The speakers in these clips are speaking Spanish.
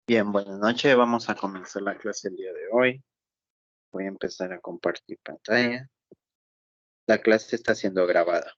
Bien, buenas noches. Vamos a comenzar la clase el día de hoy. Voy a empezar a compartir pantalla. La clase está siendo grabada.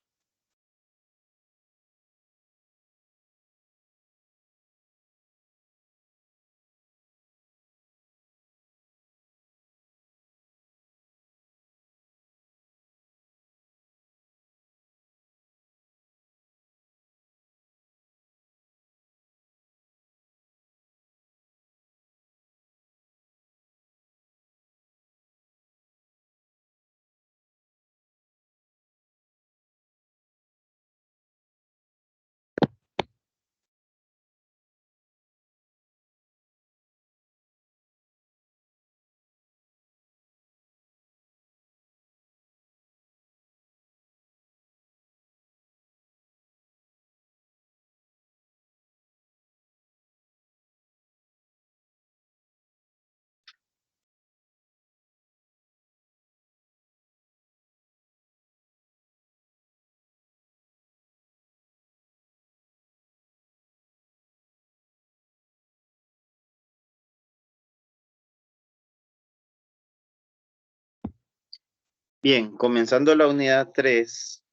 Bien, comenzando la unidad 3,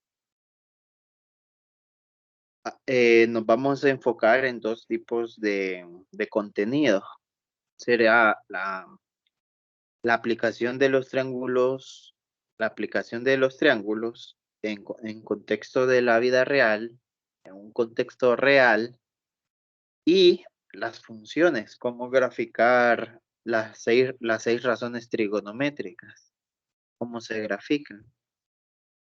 nos vamos a enfocar en dos tipos de contenido. Será la aplicación de los triángulos, la aplicación de los triángulos en contexto de la vida real, en un contexto real, y las funciones, cómo graficar las seis razones trigonométricas, cómo se grafican.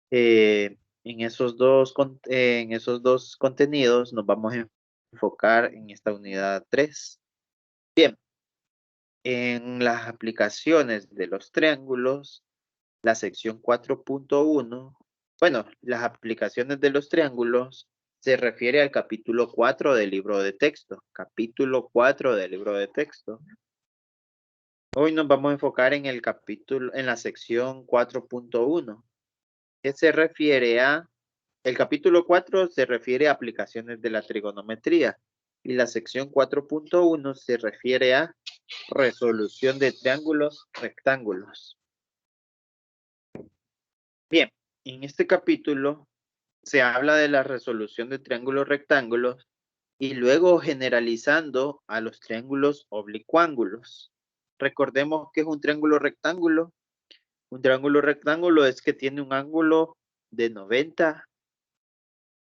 En esos dos contenidos nos vamos a enfocar en esta unidad 3. Bien, en las aplicaciones de los triángulos, la sección 4.1, bueno, las aplicaciones de los triángulos se refiere al capítulo 4 del libro de texto. Capítulo 4 del libro de texto. Hoy nos vamos a enfocar en el capítulo, en la sección 4.1, que se refiere el capítulo 4 se refiere a aplicaciones de la trigonometría y la sección 4.1 se refiere a resolución de triángulos rectángulos. Bien, en este capítulo se habla de la resolución de triángulos rectángulos y luego generalizando a los triángulos oblicuángulos. Recordemos que es un triángulo rectángulo. Un triángulo rectángulo es que tiene un ángulo de 90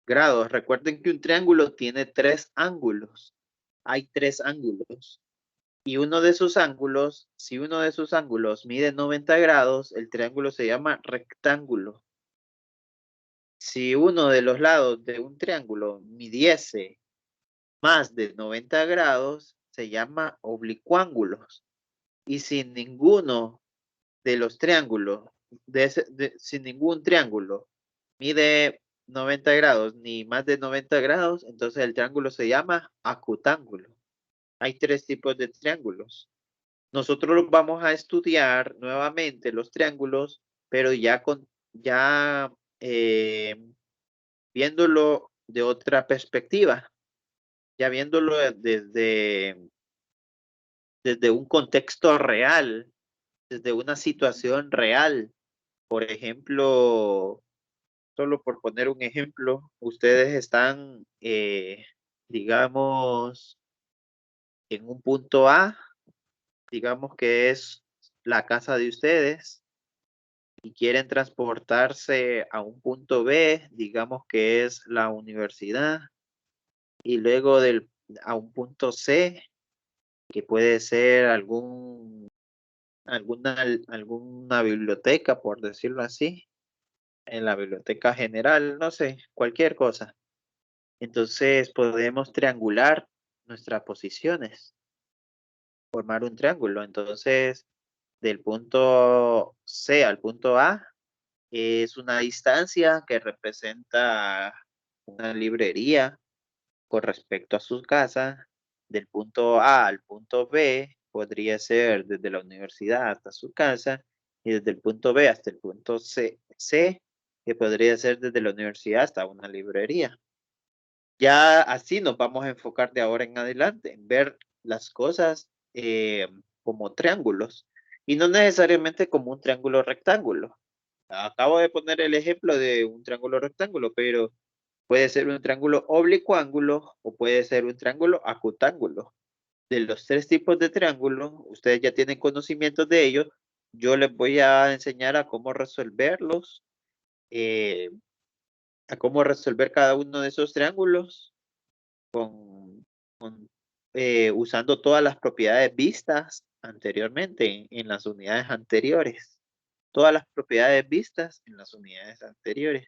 grados. Recuerden que un triángulo tiene tres ángulos. Hay tres ángulos. Y uno de esos ángulos, si uno de esos ángulos mide 90 grados, el triángulo se llama rectángulo. Si uno de los lados de un triángulo midiese más de 90 grados, se llama oblicuángulos. Y si ninguno de los triángulos, si ningún triángulo mide 90 grados ni más de 90 grados, entonces el triángulo se llama acutángulo. Hay tres tipos de triángulos. Nosotros vamos a estudiar nuevamente los triángulos, pero ya eh, viéndolo de otra perspectiva, ya viéndolo desde un contexto real, desde una situación real. Por ejemplo, solo por poner un ejemplo, ustedes están, digamos, en un punto A, digamos que es la casa de ustedes, y quieren transportarse a un punto B, digamos que es la universidad, y luego a un punto C, que puede ser alguna biblioteca, por decirlo así, en la biblioteca general, no sé, cualquier cosa. Entonces podemos triangular nuestras posiciones, formar un triángulo. Entonces, del punto C al punto A es una distancia que representa una librería con respecto a su casa. Del punto A al punto B podría ser desde la universidad hasta su casa, y desde el punto B hasta el punto C, que podría ser desde la universidad hasta una librería. Ya así nos vamos a enfocar de ahora en adelante, en ver las cosas como triángulos y no necesariamente como un triángulo rectángulo. Acabo de poner el ejemplo de un triángulo rectángulo, pero puede ser un triángulo oblicuángulo o puede ser un triángulo acutángulo. De los tres tipos de triángulos, ustedes ya tienen conocimiento de ellos. Yo les voy a enseñar a cómo resolverlos, eh, a cómo resolver cada uno de esos triángulos usando todas las propiedades vistas anteriormente en las unidades anteriores. Todas las propiedades vistas en las unidades anteriores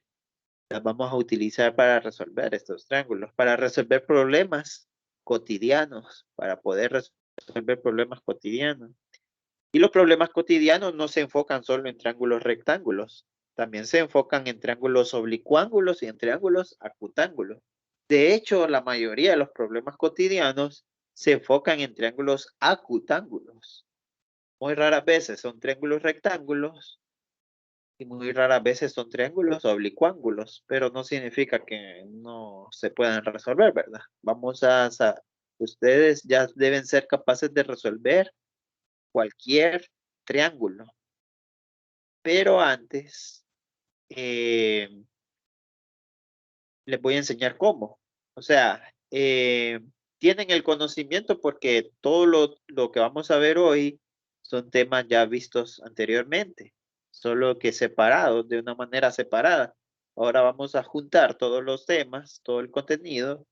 las vamos a utilizar para resolver estos triángulos, para resolver problemas cotidianos, para poder resolver problemas cotidianos. Y los problemas cotidianos no se enfocan solo en triángulos rectángulos, también se enfocan en triángulos oblicuángulos y en triángulos acutángulos. De hecho, la mayoría de los problemas cotidianos se enfocan en triángulos acutángulos. Muy raras veces son triángulos rectángulos y muy raras veces son triángulos oblicuángulos, pero no significa que no se puedan resolver, ¿verdad? Ustedes ya deben ser capaces de resolver cualquier triángulo. Pero antes, les voy a enseñar cómo. O sea, tienen el conocimiento porque todo lo que vamos a ver hoy son temas ya vistos anteriormente, solo que separados, de una manera separada. Ahora vamos a juntar todos los temas, todo el contenido,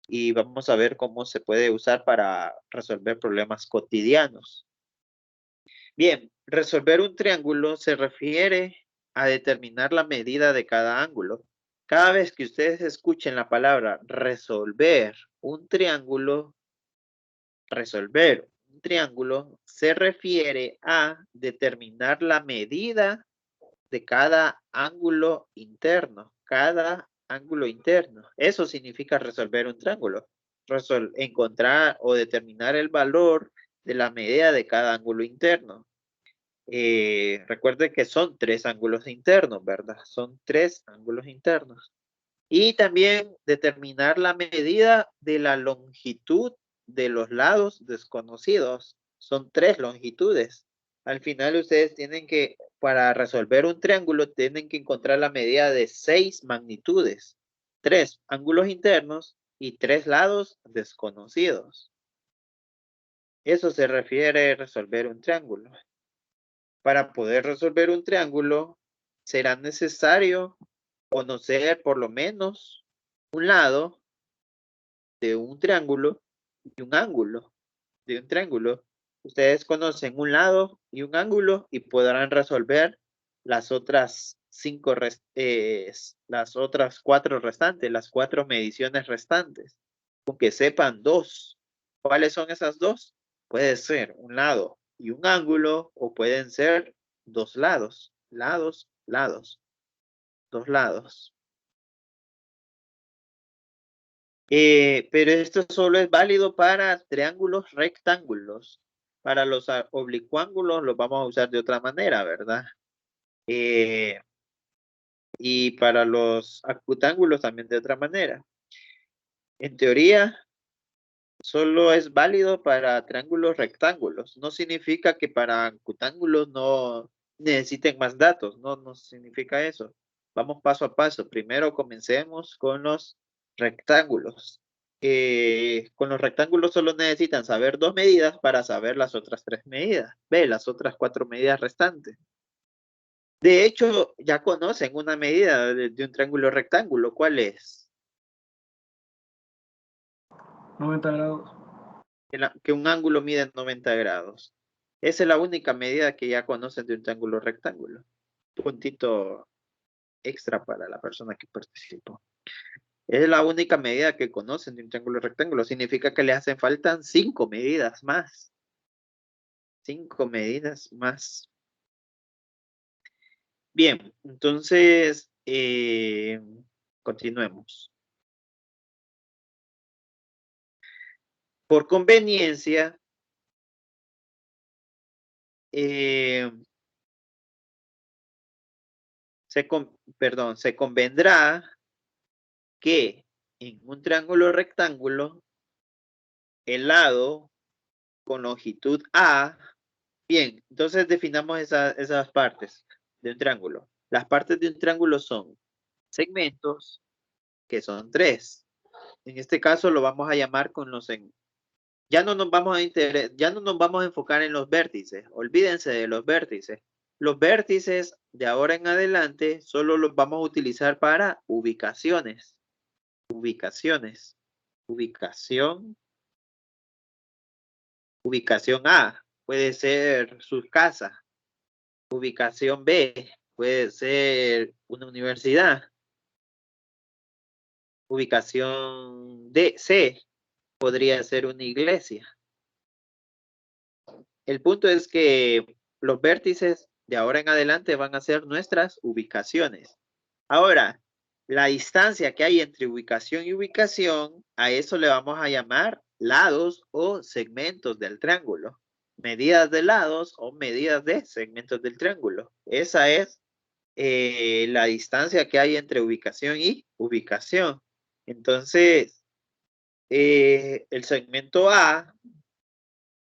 y vamos a ver cómo se puede usar para resolver problemas cotidianos. Bien, resolver un triángulo se refiere a determinar la medida de cada ángulo. Cada vez que ustedes escuchen la palabra resolver un triángulo se refiere a determinar la medida de cada ángulo interno. Cada ángulo interno. Eso significa resolver un triángulo. Encontrar o determinar el valor de la medida de cada ángulo interno. Recuerden que son tres ángulos internos, ¿verdad? Son tres ángulos internos. Y también determinar la medida de la longitud de los lados desconocidos. Son tres longitudes. Al final ustedes tienen que, para resolver un triángulo, tienen que encontrar la medida de 6 magnitudes. 3 ángulos internos y 3 lados desconocidos. Eso se refiere a resolver un triángulo. Para poder resolver un triángulo, será necesario conocer por lo menos un lado de un triángulo y un ángulo de un triángulo. Ustedes conocen un lado y un ángulo y podrán resolver las otras las otras 4 restantes, las 4 mediciones restantes. Aunque sepan 2. ¿Cuáles son esas 2? Puede ser un lado y un ángulo o pueden ser 2 lados. Lados, 2 lados. Pero esto solo es válido para triángulos rectángulos. Para los oblicuángulos los vamos a usar de otra manera, ¿verdad? Y para los acutángulos también de otra manera. En teoría, solo es válido para triángulos rectángulos. No significa que para acutángulos no necesiten más datos. No significa eso. Vamos paso a paso. Primero comencemos con los rectángulos. Con los rectángulos solo necesitan saber 2 medidas para saber las otras 3 medidas. Ve, las otras 4 medidas restantes. De hecho, ya conocen una medida de un triángulo rectángulo. ¿Cuál es? 90 grados. Que un ángulo mide 90 grados. Esa es la única medida que ya conocen de un triángulo rectángulo. Puntito extra para la persona que participó. Es la única medida que conocen de un triángulo rectángulo. Significa que le hacen falta 5 medidas más. 5 medidas más. Bien, entonces continuemos. Por conveniencia, se convendrá que en un triángulo rectángulo el lado con longitud A. Bien, entonces definamos esas partes de un triángulo. Las partes de un triángulo son segmentos, que son 3. En este caso lo vamos a llamar con los segmentos. Ya no nos vamos a enfocar en los vértices. Olvídense de los vértices. Los vértices de ahora en adelante solo los vamos a utilizar para ubicaciones. Ubicaciones. Ubicación A puede ser su casa. Ubicación B puede ser una universidad. Ubicación C podría ser una iglesia. El punto es que los vértices de ahora en adelante van a ser nuestras ubicaciones. Ahora, la distancia que hay entre ubicación y ubicación, a eso le vamos a llamar lados o segmentos del triángulo. Medidas de lados o medidas de segmentos del triángulo. Esa es la distancia que hay entre ubicación y ubicación. Entonces, el segmento A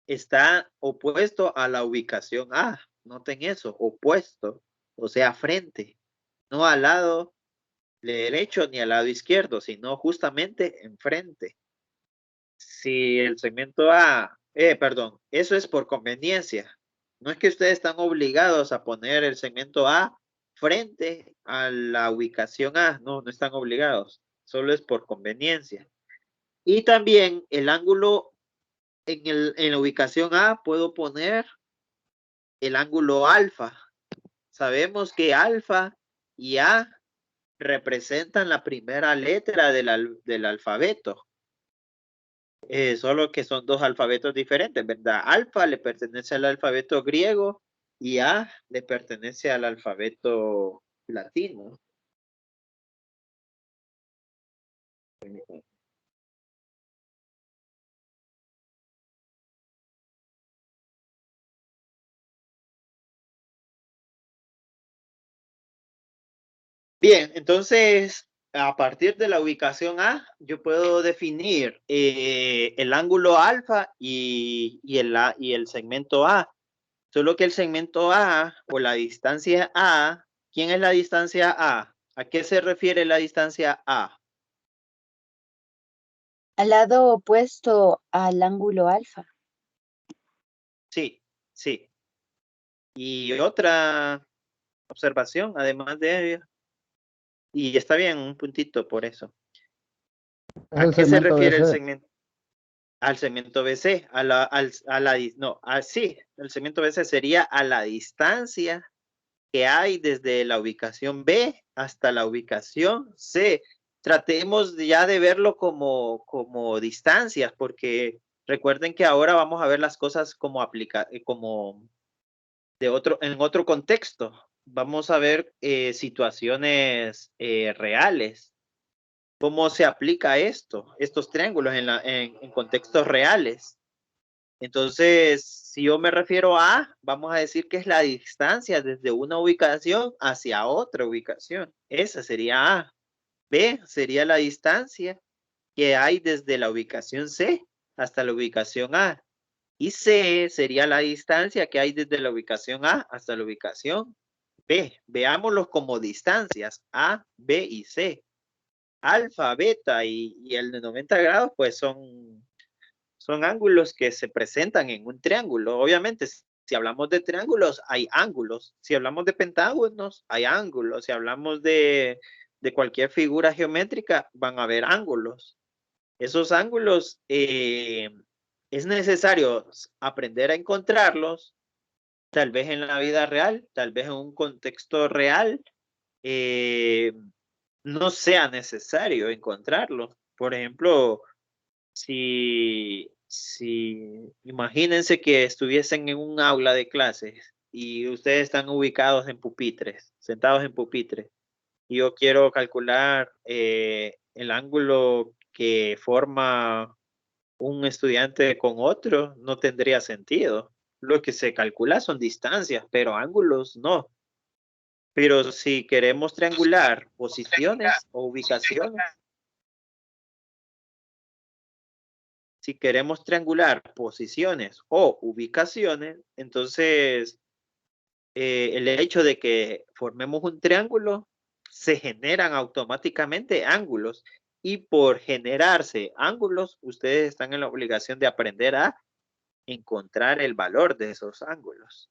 está opuesto a la ubicación A. Noten eso, opuesto, o sea, frente. No al lado derecho ni al lado izquierdo, sino justamente enfrente. Si el segmento A, perdón, eso es por conveniencia. No es que ustedes están obligados a poner el segmento A frente a la ubicación A. No, no están obligados. Solo es por conveniencia. Y también el ángulo en la ubicación A puedo poner el ángulo alfa. Sabemos que alfa y A representan la primera letra del alfabeto. Solo que son dos alfabetos diferentes, ¿verdad? Alfa le pertenece al alfabeto griego y A le pertenece al alfabeto latino. Bien, entonces, a partir de la ubicación A, yo puedo definir el ángulo alfa y el segmento A. Solo que el segmento A o la distancia A, ¿quién es la distancia A? ¿A qué se refiere la distancia A? Al lado opuesto al ángulo alfa. Sí, sí. Y otra observación, además de ello, y está bien, un puntito por eso. ¿A qué se refiere el segmento? Al segmento BC, sí, el segmento BC sería a la distancia que hay desde la ubicación B hasta la ubicación C. Tratemos ya de verlo como distancias, porque recuerden que ahora vamos a ver las cosas como en otro contexto. Vamos a ver situaciones reales. ¿Cómo se aplica estos triángulos en contextos reales? Entonces, si yo me refiero a, vamos a decir que es la distancia desde una ubicación hacia otra ubicación. Esa sería A. B sería la distancia que hay desde la ubicación C hasta la ubicación A. Y C sería la distancia que hay desde la ubicación A hasta la ubicación B. Veámoslos como distancias A, B y C. Alfa, beta y el de 90 grados, pues son ángulos que se presentan en un triángulo. Obviamente, si hablamos de triángulos, hay ángulos. Si hablamos de pentágonos, hay ángulos. Si hablamos de cualquier figura geométrica, van a haber ángulos. Esos ángulos es necesario aprender a encontrarlos, tal vez en la vida real, tal vez en un contexto real, no sea necesario encontrarlos. Por ejemplo, si imagínense que estuviesen en un aula de clases y ustedes están ubicados en pupitres, sentados en pupitres, y yo quiero calcular el ángulo que forma un estudiante con otro, no tendría sentido. Lo que se calcula son distancias, pero ángulos no. Pero si queremos triangular posiciones o ubicaciones, si queremos triangular posiciones o ubicaciones, entonces el hecho de que formemos un triángulo, se generan automáticamente ángulos. Y por generarse ángulos, ustedes están en la obligación de aprender a encontrar el valor de esos ángulos.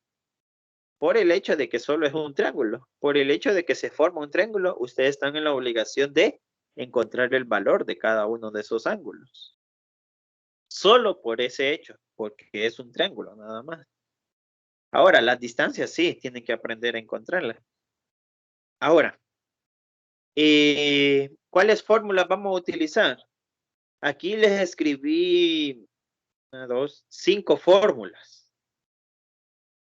Por el hecho de que solo es un triángulo, por el hecho de que se forma un triángulo, ustedes están en la obligación de encontrar el valor de cada uno de esos ángulos. Solo por ese hecho, porque es un triángulo nada más. Ahora, las distancias sí, tienen que aprender a encontrarlas. Ahora, ¿cuáles fórmulas vamos a utilizar? Aquí les escribí 5 fórmulas.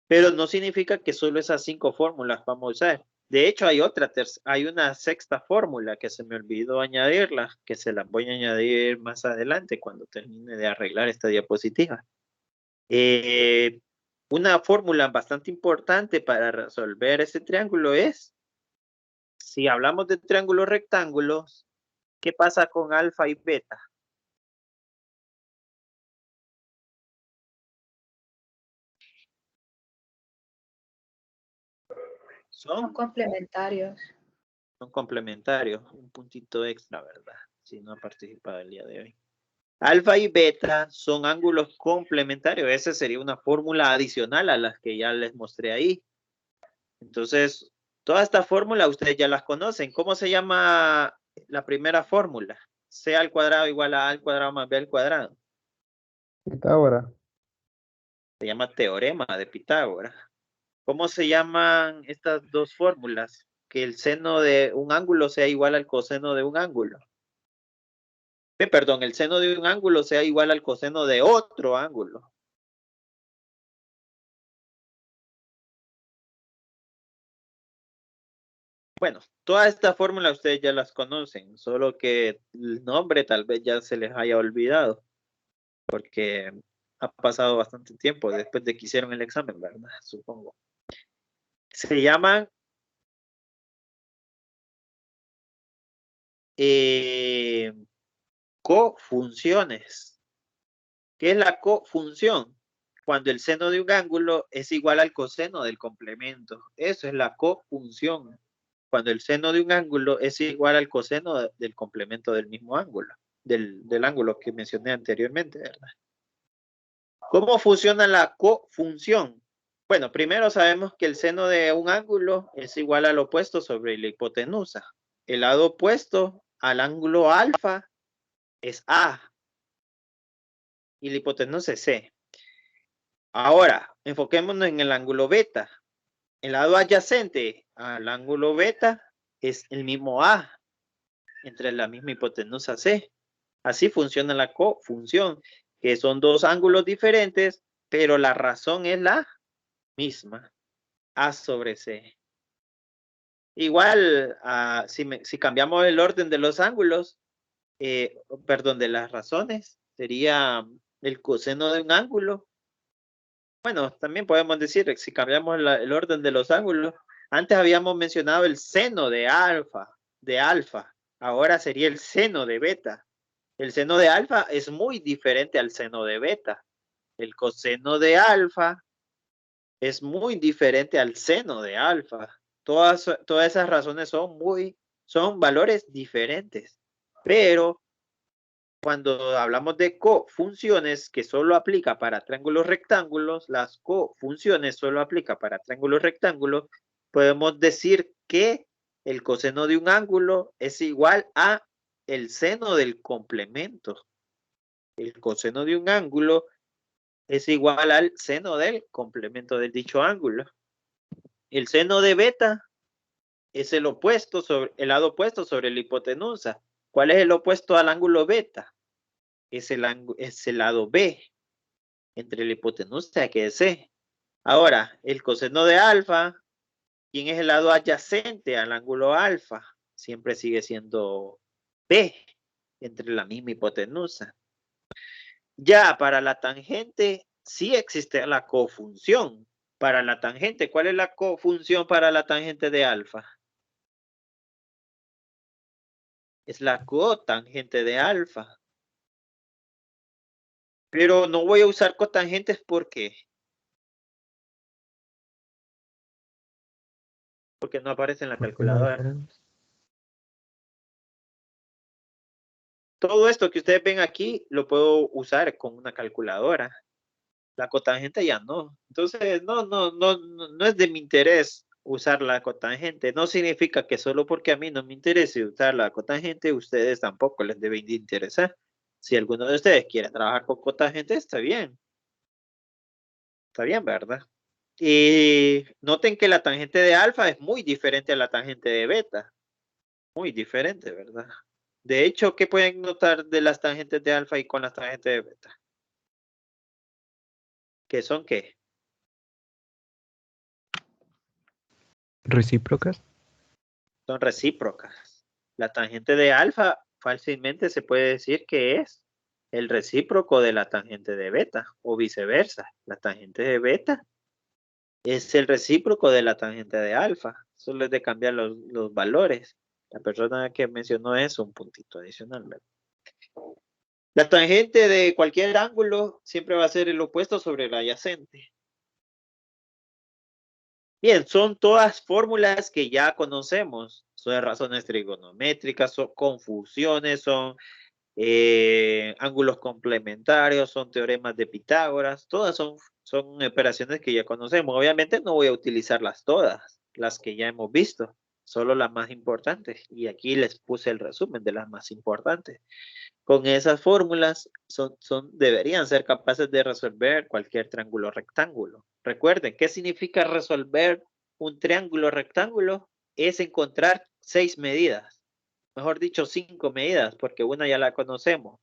Pero no significa que solo esas 5 fórmulas vamos a usar. De hecho, hay una sexta fórmula que se me olvidó añadirla, que se la voy a añadir más adelante cuando termine de arreglar esta diapositiva. Una fórmula bastante importante para resolver este triángulo es, si hablamos de triángulos rectángulos, ¿qué pasa con alfa y beta? Son complementarios. Son complementarios, un puntito extra, ¿verdad? Si no ha participado el día de hoy. Alfa y beta son ángulos complementarios. Esa sería una fórmula adicional a las que ya les mostré ahí. Entonces, toda esta fórmula ustedes ya las conocen. ¿Cómo se llama la primera fórmula? C al cuadrado igual a al cuadrado más b al cuadrado. Pitágoras. Se llama teorema de Pitágoras. ¿Cómo se llaman estas dos fórmulas? Que el seno de un ángulo sea igual al coseno de un ángulo. Perdón, el seno de un ángulo sea igual al coseno de otro ángulo. Bueno, toda esta fórmula ustedes ya las conocen, solo que el nombre tal vez ya se les haya olvidado, porque ha pasado bastante tiempo después de que hicieron el examen, ¿verdad? Supongo. Se llaman cofunciones. ¿Qué es la cofunción? Cuando el seno de un ángulo es igual al coseno del complemento. Eso es la cofunción. Cuando el seno de un ángulo es igual al coseno del complemento del mismo ángulo, del ángulo que mencioné anteriormente, ¿verdad? ¿Cómo funciona la cofunción? Bueno, primero sabemos que el seno de un ángulo es igual al opuesto sobre la hipotenusa. El lado opuesto al ángulo alfa es A y la hipotenusa es C. Ahora, enfoquémonos en el ángulo beta. El lado adyacente al ángulo beta es el mismo A entre la misma hipotenusa C. Así funciona la cofunción, que son dos ángulos diferentes, pero la razón es la misma, A sobre C. Igual, si cambiamos el orden de los ángulos, perdón, de las razones, sería el coseno de un ángulo. Bueno, también podemos decir, si cambiamos el orden de los ángulos, antes habíamos mencionado el seno de alfa, ahora sería el seno de beta. El seno de alfa es muy diferente al seno de beta. El coseno de alfa es muy diferente al seno de alfa. Todas esas razones son valores diferentes. Pero cuando hablamos de cofunciones que solo aplica para triángulos rectángulos, las cofunciones solo aplica para triángulos rectángulos, podemos decir que el coseno de un ángulo es igual a el seno del complemento. El coseno de un ángulo es igual al seno del complemento de dicho ángulo. El seno de beta es el lado opuesto sobre la hipotenusa. ¿Cuál es el opuesto al ángulo beta? Es el lado B entre la hipotenusa que es C. Ahora, el coseno de alfa, ¿quién es el lado adyacente al ángulo alfa? Siempre sigue siendo B entre la misma hipotenusa. Ya para la tangente sí existe la cofunción. Para la tangente, ¿cuál es la cofunción para la tangente de alfa? Es la cotangente de alfa. Pero no voy a usar cotangentes porque no aparece en la Porque no hay calculadora. fórmulas. Todo esto que ustedes ven aquí lo puedo usar con una calculadora. La cotangente ya no. Entonces, no es de mi interés usar la cotangente. No significa que solo porque a mí no me interese usar la cotangente, ustedes tampoco les deben de interesar. Si alguno de ustedes quiere trabajar con cotangente, está bien. Está bien, ¿verdad? Y noten que la tangente de alfa es muy diferente a la tangente de beta. Muy diferente, ¿verdad? De hecho, ¿qué pueden notar de las tangentes de alfa y con las tangentes de beta? ¿Qué son qué? Recíprocas. Son recíprocas. La tangente de alfa fácilmente se puede decir que es el recíproco de la tangente de beta o viceversa. La tangente de beta es el recíproco de la tangente de alfa. Solo es de cambiar los valores. La persona que mencionó eso, un puntito adicional, ¿verdad? La tangente de cualquier ángulo siempre va a ser el opuesto sobre el adyacente. Bien, son todas fórmulas que ya conocemos. Son razones trigonométricas, son confusiones, son ángulos complementarios, son teoremas de Pitágoras. Todas son operaciones que ya conocemos. Obviamente no voy a utilizarlas todas, las que ya hemos visto, solo las más importantes. Y aquí les puse el resumen de las más importantes. Con esas fórmulas deberían ser capaces de resolver cualquier triángulo rectángulo. Recuerden, ¿qué significa resolver un triángulo rectángulo? Es encontrar 6 medidas. Mejor dicho, 5 medidas, porque una ya la conocemos.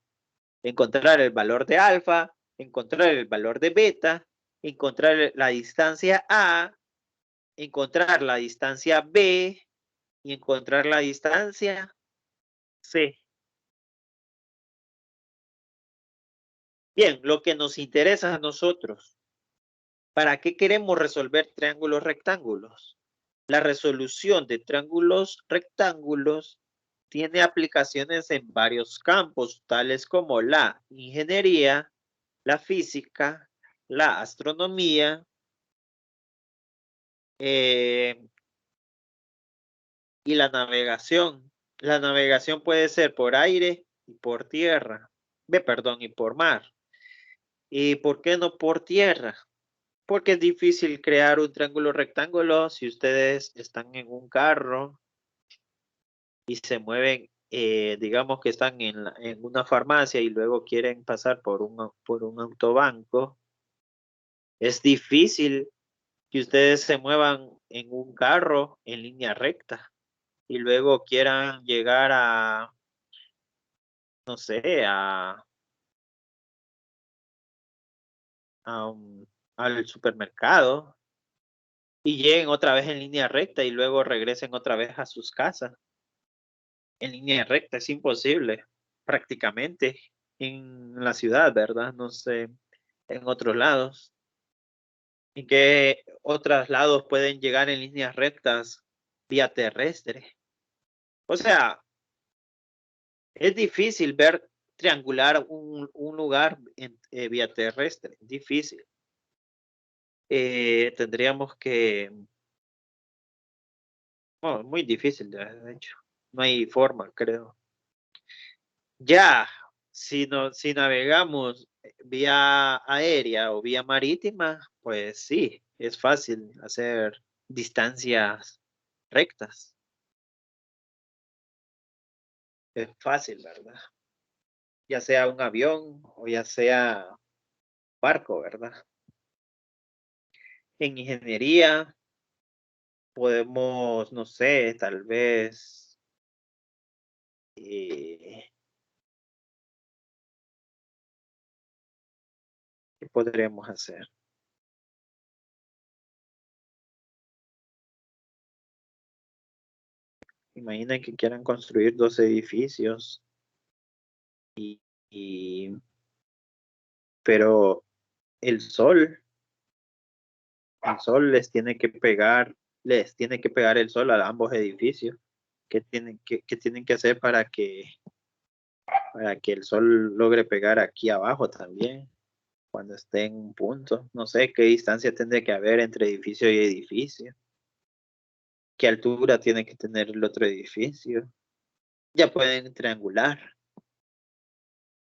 Encontrar el valor de alfa, encontrar el valor de beta, encontrar la distancia A, encontrar la distancia B y encontrar la distancia C. Bien, lo que nos interesa a nosotros. ¿Para qué queremos resolver triángulos rectángulos? La resolución de triángulos rectángulos tiene aplicaciones en varios campos, tales como la ingeniería, la física, la astronomía, y la navegación. La navegación puede ser por aire y por tierra. Perdón, y por mar. ¿Y por qué no por tierra? Porque es difícil crear un triángulo rectángulo si ustedes están en un carro y se mueven, digamos que están en una farmacia y luego quieren pasar por un autobanco. Es difícil que ustedes se muevan en un carro en línea recta y luego quieran llegar a, no sé, al supermercado y lleguen otra vez en línea recta y luego regresen otra vez a sus casas. En línea recta es imposible, prácticamente, en la ciudad, ¿verdad? No sé, en otros lados. ¿En qué otros lados pueden llegar en líneas rectas vía terrestre? O sea, es difícil ver triangular un lugar en vía terrestre, difícil. Tendríamos que, oh, muy difícil, de hecho, no hay forma, creo. Ya, si navegamos vía aérea o vía marítima, pues sí, es fácil hacer distancias rectas. Es fácil, ¿verdad? Ya sea un avión o ya sea barco, ¿verdad? En ingeniería podemos, no sé, tal vez ¿qué podremos hacer? Imaginen que quieran construir 2 edificios pero el sol les tiene que pegar el sol a ambos edificios. ¿Qué tienen que hacer para que el sol logre pegar aquí abajo también? cuando esté en un punto. No sé qué distancia tendría que haber entre edificio y edificio. ¿Qué altura tiene que tener el otro edificio? Ya pueden triangular.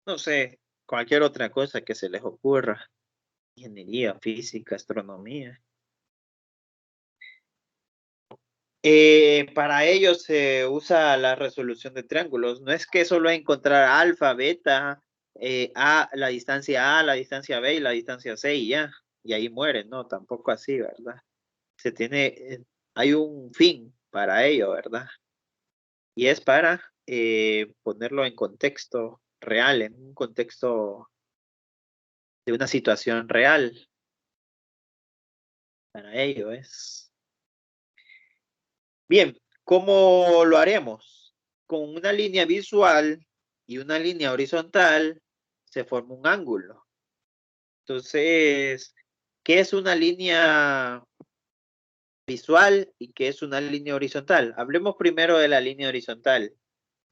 No sé, cualquier otra cosa que se les ocurra. Ingeniería, física, astronomía. Para ello se usa la resolución de triángulos. No es que solo encontrar alfa, beta, la distancia A, la distancia B y la distancia C y ya. Y ahí mueren, no, tampoco así, ¿verdad? Hay un fin para ello, ¿verdad? Y es para ponerlo en contexto real, en un contexto de una situación real. Para ello es. Bien, ¿cómo lo haremos? Con una línea visual y una línea horizontal se forma un ángulo. Entonces, ¿qué es una línea visual y qué es una línea horizontal? Hablemos primero de la línea horizontal.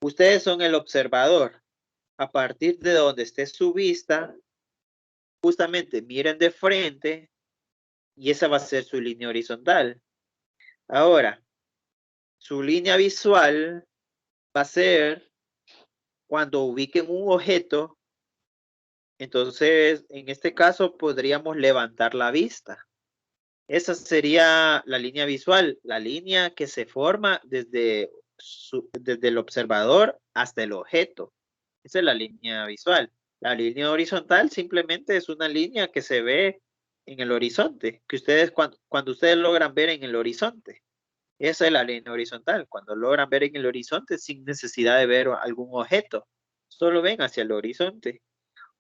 Ustedes son el observador. A partir de donde esté su vista, justamente miren de frente y esa va a ser su línea horizontal. Ahora, su línea visual va a ser cuando ubiquen un objeto. Entonces, en este caso podríamos levantar la vista. Esa sería la línea visual, la línea que se forma desde el observador hasta el objeto. Esa es la línea visual. La línea horizontal simplemente es una línea que se ve en el horizonte, que ustedes cuando ustedes logran ver en el horizonte. Esa es la línea horizontal, cuando logran ver en el horizonte sin necesidad de ver algún objeto. Solo ven hacia el horizonte.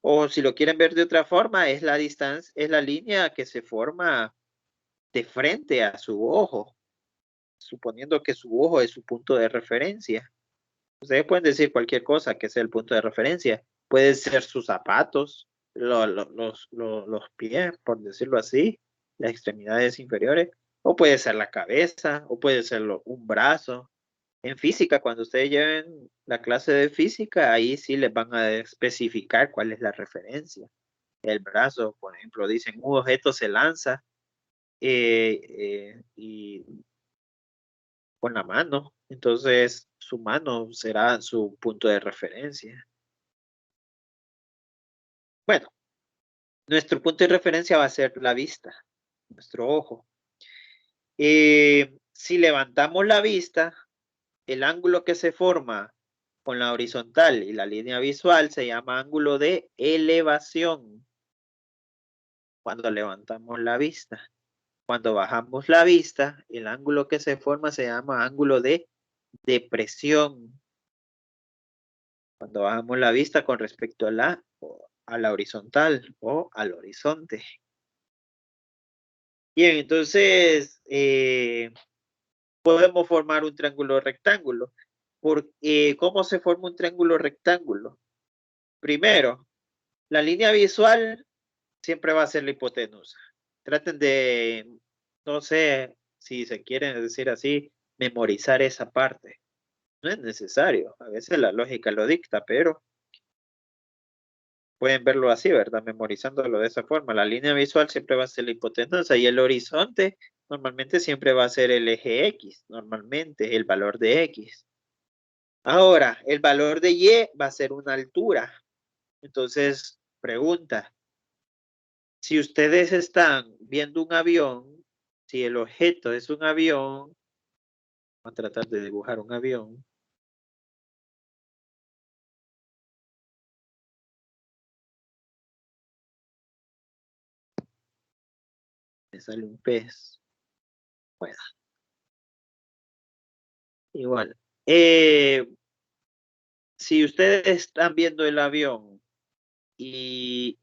O si lo quieren ver de otra forma, es la distancia, es la línea que se forma de frente a su ojo, suponiendo que su ojo es su punto de referencia. Ustedes pueden decir cualquier cosa que sea el punto de referencia. Pueden ser sus zapatos, los pies, por decirlo así, las extremidades inferiores, o puede ser la cabeza, o puede ser un brazo. En física, cuando ustedes lleven la clase de física, ahí sí les van a especificar cuál es la referencia. El brazo, por ejemplo, dicen un objeto se lanza y con la mano, entonces su mano será su punto de referencia. Bueno, nuestro punto de referencia va a ser la vista, nuestro ojo. Si levantamos la vista, el ángulo que se forma con la horizontal y la línea visual se llama ángulo de elevación. Cuando levantamos la vista. Cuando bajamos la vista, el ángulo que se forma se llama ángulo de depresión. Cuando bajamos la vista con respecto a la horizontal o al horizonte. Bien, entonces podemos formar un triángulo rectángulo. ¿Cómo se forma un triángulo rectángulo? Primero, la línea visual siempre va a ser la hipotenusa. Traten de, no sé si se quieren decir así, memorizar esa parte. No es necesario, a veces la lógica lo dicta, pero pueden verlo así, ¿verdad? Memorizándolo de esa forma. La línea visual siempre va a ser la hipotenusa y el horizonte normalmente siempre va a ser el eje X, normalmente el valor de X. Ahora, el valor de Y va a ser una altura. Entonces, pregunta, si ustedes están viendo un avión, si el objeto es un avión, vamos a tratar de dibujar un avión. Me sale un pez. Bueno, igual. Si ustedes están viendo el avión y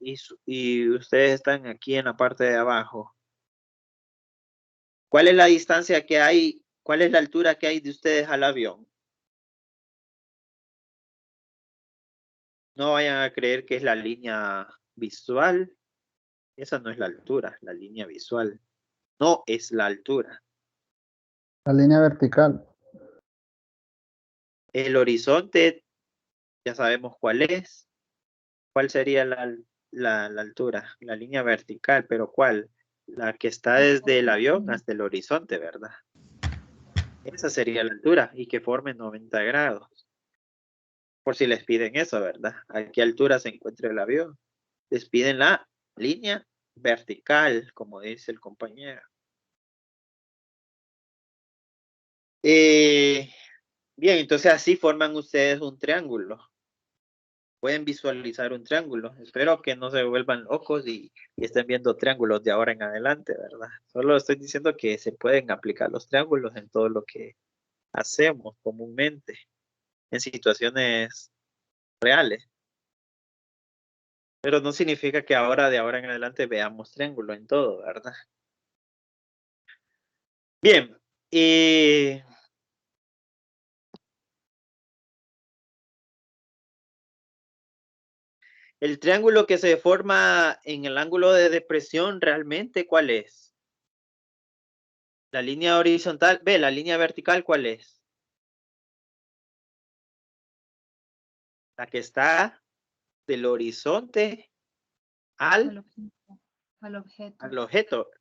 ustedes están aquí en la parte de abajo, ¿cuál es la distancia que hay? ¿Cuál es la altura que hay de ustedes al avión? No vayan a creer que es la línea visual. Esa no es la altura, la línea visual. No es la altura. La línea vertical. El horizonte, ya sabemos cuál es. ¿Cuál sería la la altura, la línea vertical, pero ¿cuál? La que está desde el avión hasta el horizonte, ¿verdad? Esa sería la altura y que forme 90 grados. Por si les piden eso, ¿verdad? ¿A qué altura se encuentra el avión? Les piden la línea vertical, como dice el compañero. Bien, entonces así forman ustedes un triángulo. Pueden visualizar un triángulo. Espero que no se vuelvan locos y estén viendo triángulos de ahora en adelante, ¿verdad? Solo estoy diciendo que se pueden aplicar los triángulos en todo lo que hacemos comúnmente, en situaciones reales. Pero no significa que ahora, de ahora en adelante, veamos triángulo en todo, ¿verdad? Bien. El triángulo que se forma en el ángulo de depresión, ¿realmente cuál es? La línea horizontal, ve, la línea vertical, ¿cuál es? La que está del horizonte al objeto.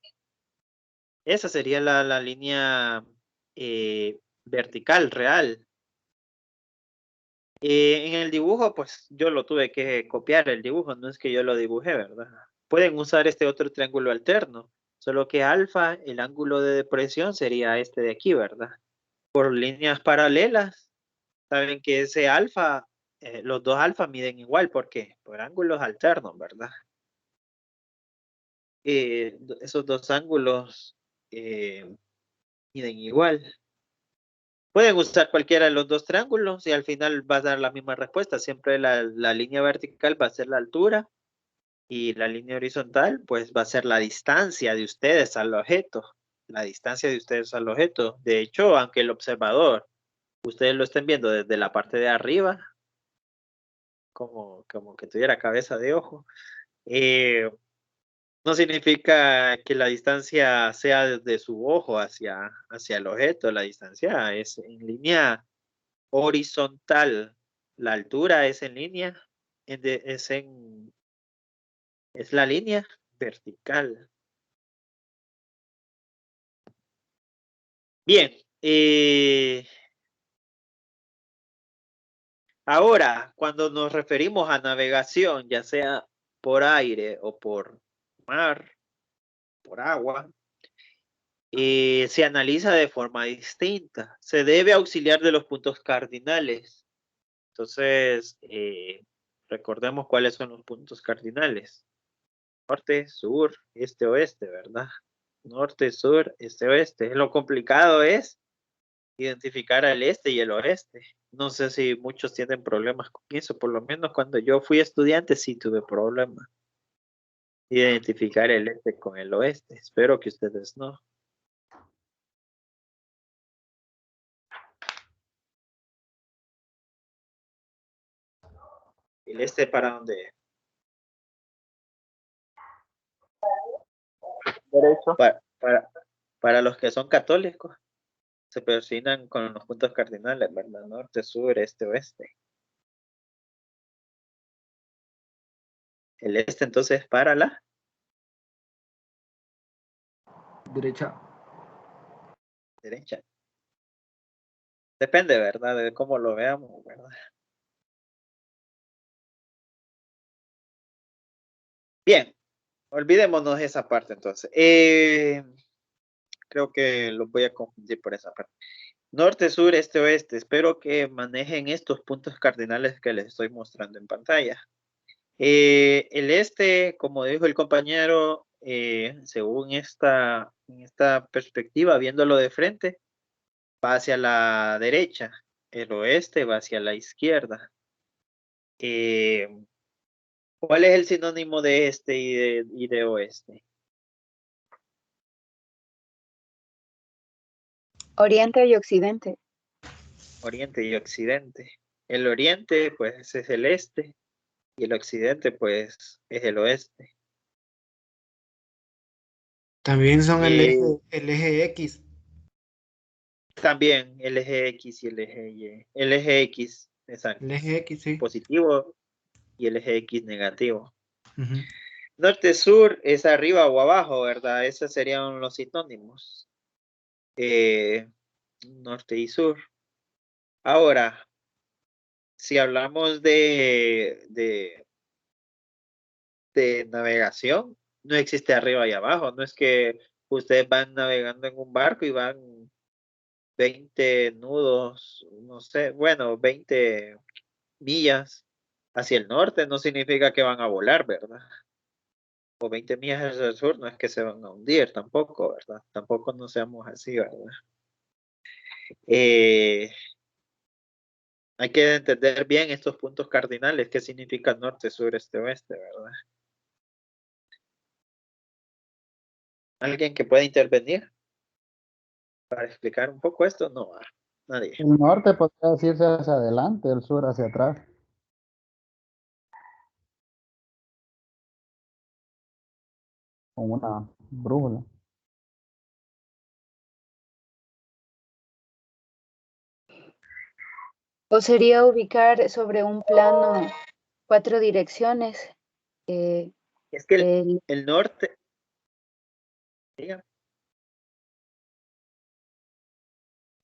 Esa sería la línea vertical real. En el dibujo, pues yo lo tuve que copiar el dibujo, no es que yo lo dibujé, ¿verdad? Pueden usar este otro triángulo alterno, solo que alfa, el ángulo de depresión sería este de aquí, ¿verdad? Por líneas paralelas, saben que ese alfa, los dos alfa miden igual, ¿por qué? Por ángulos alternos, ¿verdad? Esos dos ángulos miden igual. Pueden usar cualquiera de los dos triángulos y al final va a dar la misma respuesta. Siempre la línea vertical va a ser la altura y la línea horizontal pues va a ser la distancia de ustedes al objeto. La distancia de ustedes al objeto. De hecho, aunque el observador, ustedes lo estén viendo desde la parte de arriba, como que tuviera cabeza de ojo, no significa que la distancia sea desde su ojo hacia el objeto. La distancia es en línea horizontal. La altura es en línea, es la línea vertical. Bien. Ahora, cuando nos referimos a navegación, ya sea por aire o por mar, por agua, se analiza de forma distinta. Se debe auxiliar de los puntos cardinales. Entonces, recordemos cuáles son los puntos cardinales. Norte, sur, este, oeste, ¿verdad? Norte, sur, este, oeste. Lo complicado es identificar el este y el oeste. No sé si muchos tienen problemas con eso. Por lo menos cuando yo fui estudiante sí tuve problemas. Identificar el este con el oeste. Espero que ustedes no. ¿El este para dónde? Derecho. Para los que son católicos, se persignan con los puntos cardinales, ¿verdad? Norte, sur, este, oeste. El este entonces para la Derecha. derecha. Depende, ¿verdad? De cómo lo veamos, ¿verdad? Bien, olvidémonos de esa parte entonces. Creo que los voy a confundir por esa parte. Norte, sur, este, oeste. Espero que manejen estos puntos cardinales que les estoy mostrando en pantalla. El este, como dijo el compañero, según esta perspectiva, viéndolo de frente, va hacia la derecha. El oeste va hacia la izquierda. ¿Cuál es el sinónimo de este y de oeste? Oriente y occidente. Oriente y occidente. El oriente, pues, es el este, y el occidente, pues, es el oeste. También son el Eh, eje X. También el eje X y el eje Y. El eje X, exacto, El eje X, sí. positivo y el eje X negativo. Ujú. Norte-sur es arriba o abajo, ¿verdad? Esos serían los sinónimos. Norte y sur. Ahora, si hablamos de navegación, no existe arriba y abajo. No es que ustedes van navegando en un barco y van 20 nudos, no sé, bueno, 20 millas hacia el norte, no significa que van a volar, ¿verdad? O 20 millas hacia el sur, no es que se van a hundir tampoco, ¿verdad? Tampoco no seamos así, ¿verdad? Hay que entender bien estos puntos cardinales, qué significa norte, sur, este, oeste, ¿verdad? ¿Alguien que pueda intervenir para explicar un poco esto? No, nadie. El norte podría decirse hacia adelante, el sur hacia atrás. Con una brújula. O sería ubicar sobre un plano 4 direcciones. Es que el- el norte, diga,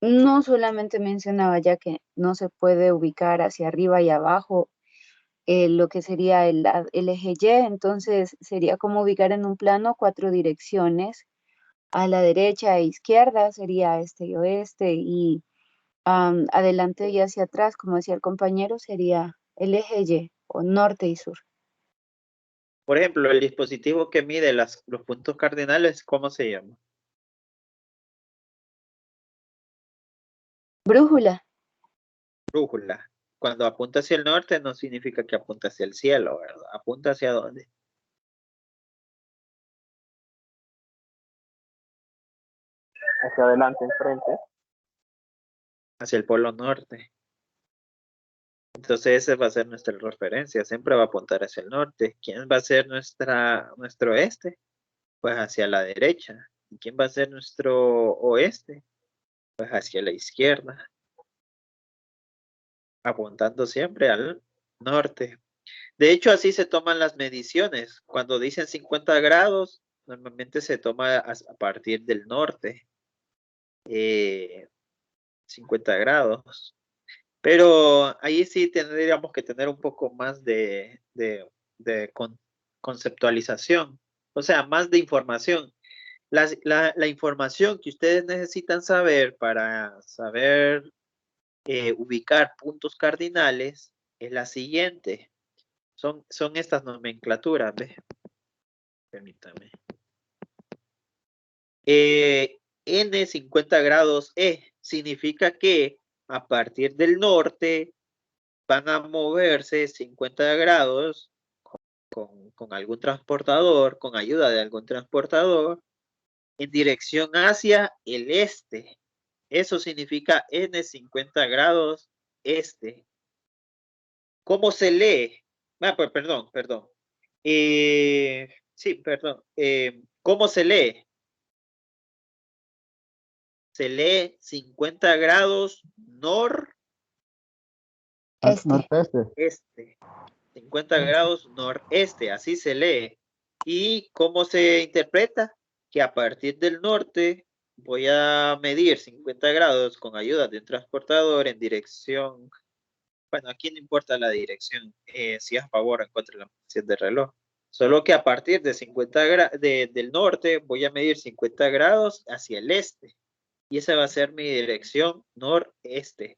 no solamente mencionaba ya que no se puede ubicar hacia arriba y abajo lo que sería el eje Y, entonces sería como ubicar en un plano 4 direcciones. A la derecha e izquierda sería este y oeste, y adelante y hacia atrás, como decía el compañero, sería el eje Y o norte y sur. por ejemplo, el dispositivo que mide los puntos cardinales, ¿cómo se llama? Brújula. Brújula. Cuando apunta hacia el norte no significa que apunta hacia el cielo, ¿verdad? Apunta hacia dónde? Hacia adelante, enfrente. Hacia el polo norte. Entonces esa va a ser nuestra referencia, siempre va a apuntar hacia el norte. ¿Quién va a ser nuestro este? Pues hacia la derecha. ¿Y quién va a ser nuestro oeste? Pues hacia la izquierda. Apuntando siempre al norte. De hecho, así se toman las mediciones. Cuando dicen 50 grados, normalmente se toma a partir del norte. 50 grados. Pero ahí sí tendríamos que tener un poco más de conceptualización, o sea, más de información. La información que ustedes necesitan saber para saber ubicar puntos cardinales es la siguiente. Son estas nomenclaturas, ¿ves? Permítame. N 50 grados E significa que a partir del norte van a moverse 50 grados con algún transportador, con ayuda de algún transportador, en dirección hacia el este. Eso significa N 50 grados este. ¿Cómo se lee? Pues perdón. Sí, perdón. ¿Cómo se lee? Se lee 50 grados noreste. Norteste. 50 grados noreste, así se lee. ¿Y cómo se interpreta? Que a partir del norte voy a medir 50 grados con ayuda de un transportador en dirección, bueno, aquí no importa la dirección, si es a favor o en contra de la posición del reloj. Solo que a partir de 50 del norte voy a medir 50 grados hacia el este. Y esa va a ser mi dirección noreste.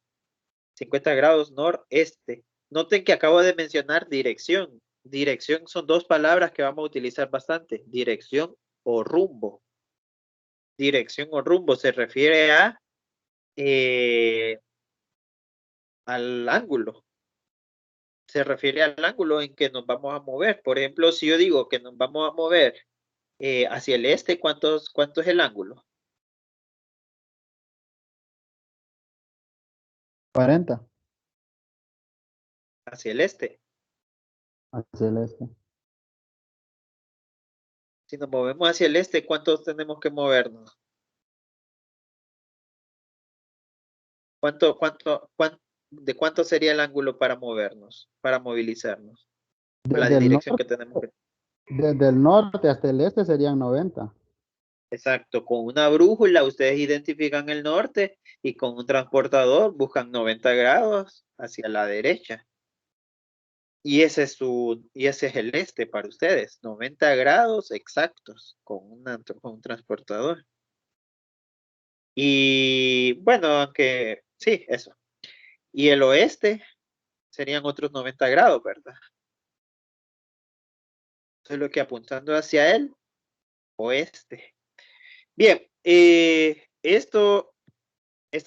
50 grados noreste. Noten que acabo de mencionar dirección. Dirección son dos palabras que vamos a utilizar bastante. Dirección o rumbo. Dirección o rumbo se refiere al ángulo. Se refiere al ángulo en que nos vamos a mover. Por ejemplo, si yo digo que nos vamos a mover hacia el este, ¿cuánto es el ángulo? 40. Hacia el este. Hacia el este. Si nos movemos hacia el este, ¿cuántos tenemos que movernos? ¿De cuánto sería el ángulo para movernos, para movilizarnos? La Desde el dirección norte, que tenemos que... Desde el norte hasta el este serían 90. Exacto, con una brújula ustedes identifican el norte y con un transportador buscan 90 grados hacia la derecha. Y ese es el este para ustedes, 90 grados exactos con un transportador. Y bueno, aunque sí, eso. Y el oeste serían otros 90 grados, ¿verdad? Solo que apuntando hacia el oeste. Bien, esta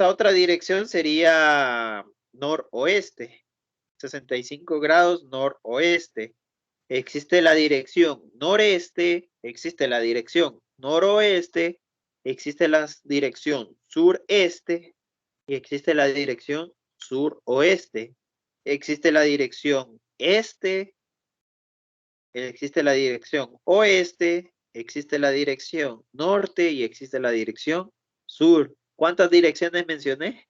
otra dirección sería noroeste, 65 grados noroeste. Existe la dirección noreste, existe la dirección noroeste, existe la dirección sureste y existe la dirección suroeste. Existe la dirección este, existe la dirección oeste, existe la dirección norte y existe la dirección sur. ¿Cuántas direcciones mencioné?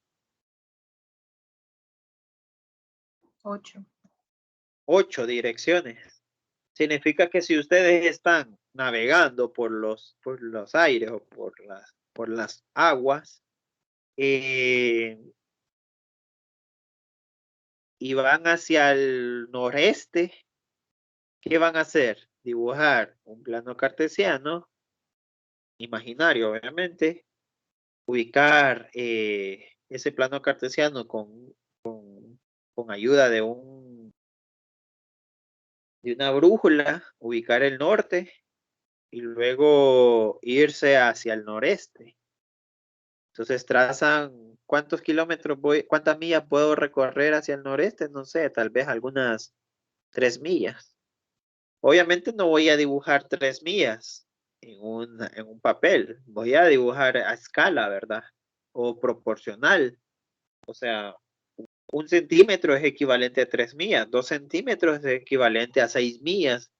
8. 8 direcciones. Significa que si ustedes están navegando por los aires o por las aguas y van hacia el noreste, ¿qué van a hacer? Dibujar un plano cartesiano, imaginario obviamente, ubicar ese plano cartesiano con ayuda de una brújula, ubicar el norte y luego irse hacia el noreste. Entonces trazan cuántos kilómetros cuántas millas puedo recorrer hacia el noreste, no sé, tal vez algunas 3 millas. Obviamente no voy a dibujar 3 millas en un papel, voy a dibujar a escala, ¿verdad? O proporcional. O sea, 1 centímetro es equivalente a 3 millas, 2 centímetros es equivalente a 6 millas,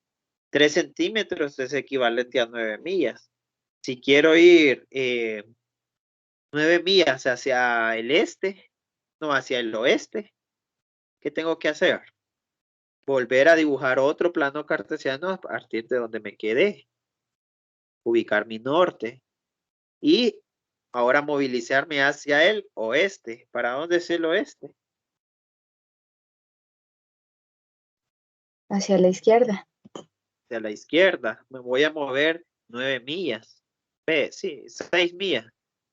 3 centímetros es equivalente a 9 millas. Si quiero ir 9 millas hacia el este, no, hacia el oeste, ¿qué tengo que hacer? Volver a dibujar otro plano cartesiano a partir de donde me quedé, ubicar mi norte y ahora movilizarme hacia el oeste. ¿Para dónde es el oeste? Hacia la izquierda. Hacia la izquierda. Me voy a mover 9 millas. Sí, 6 millas.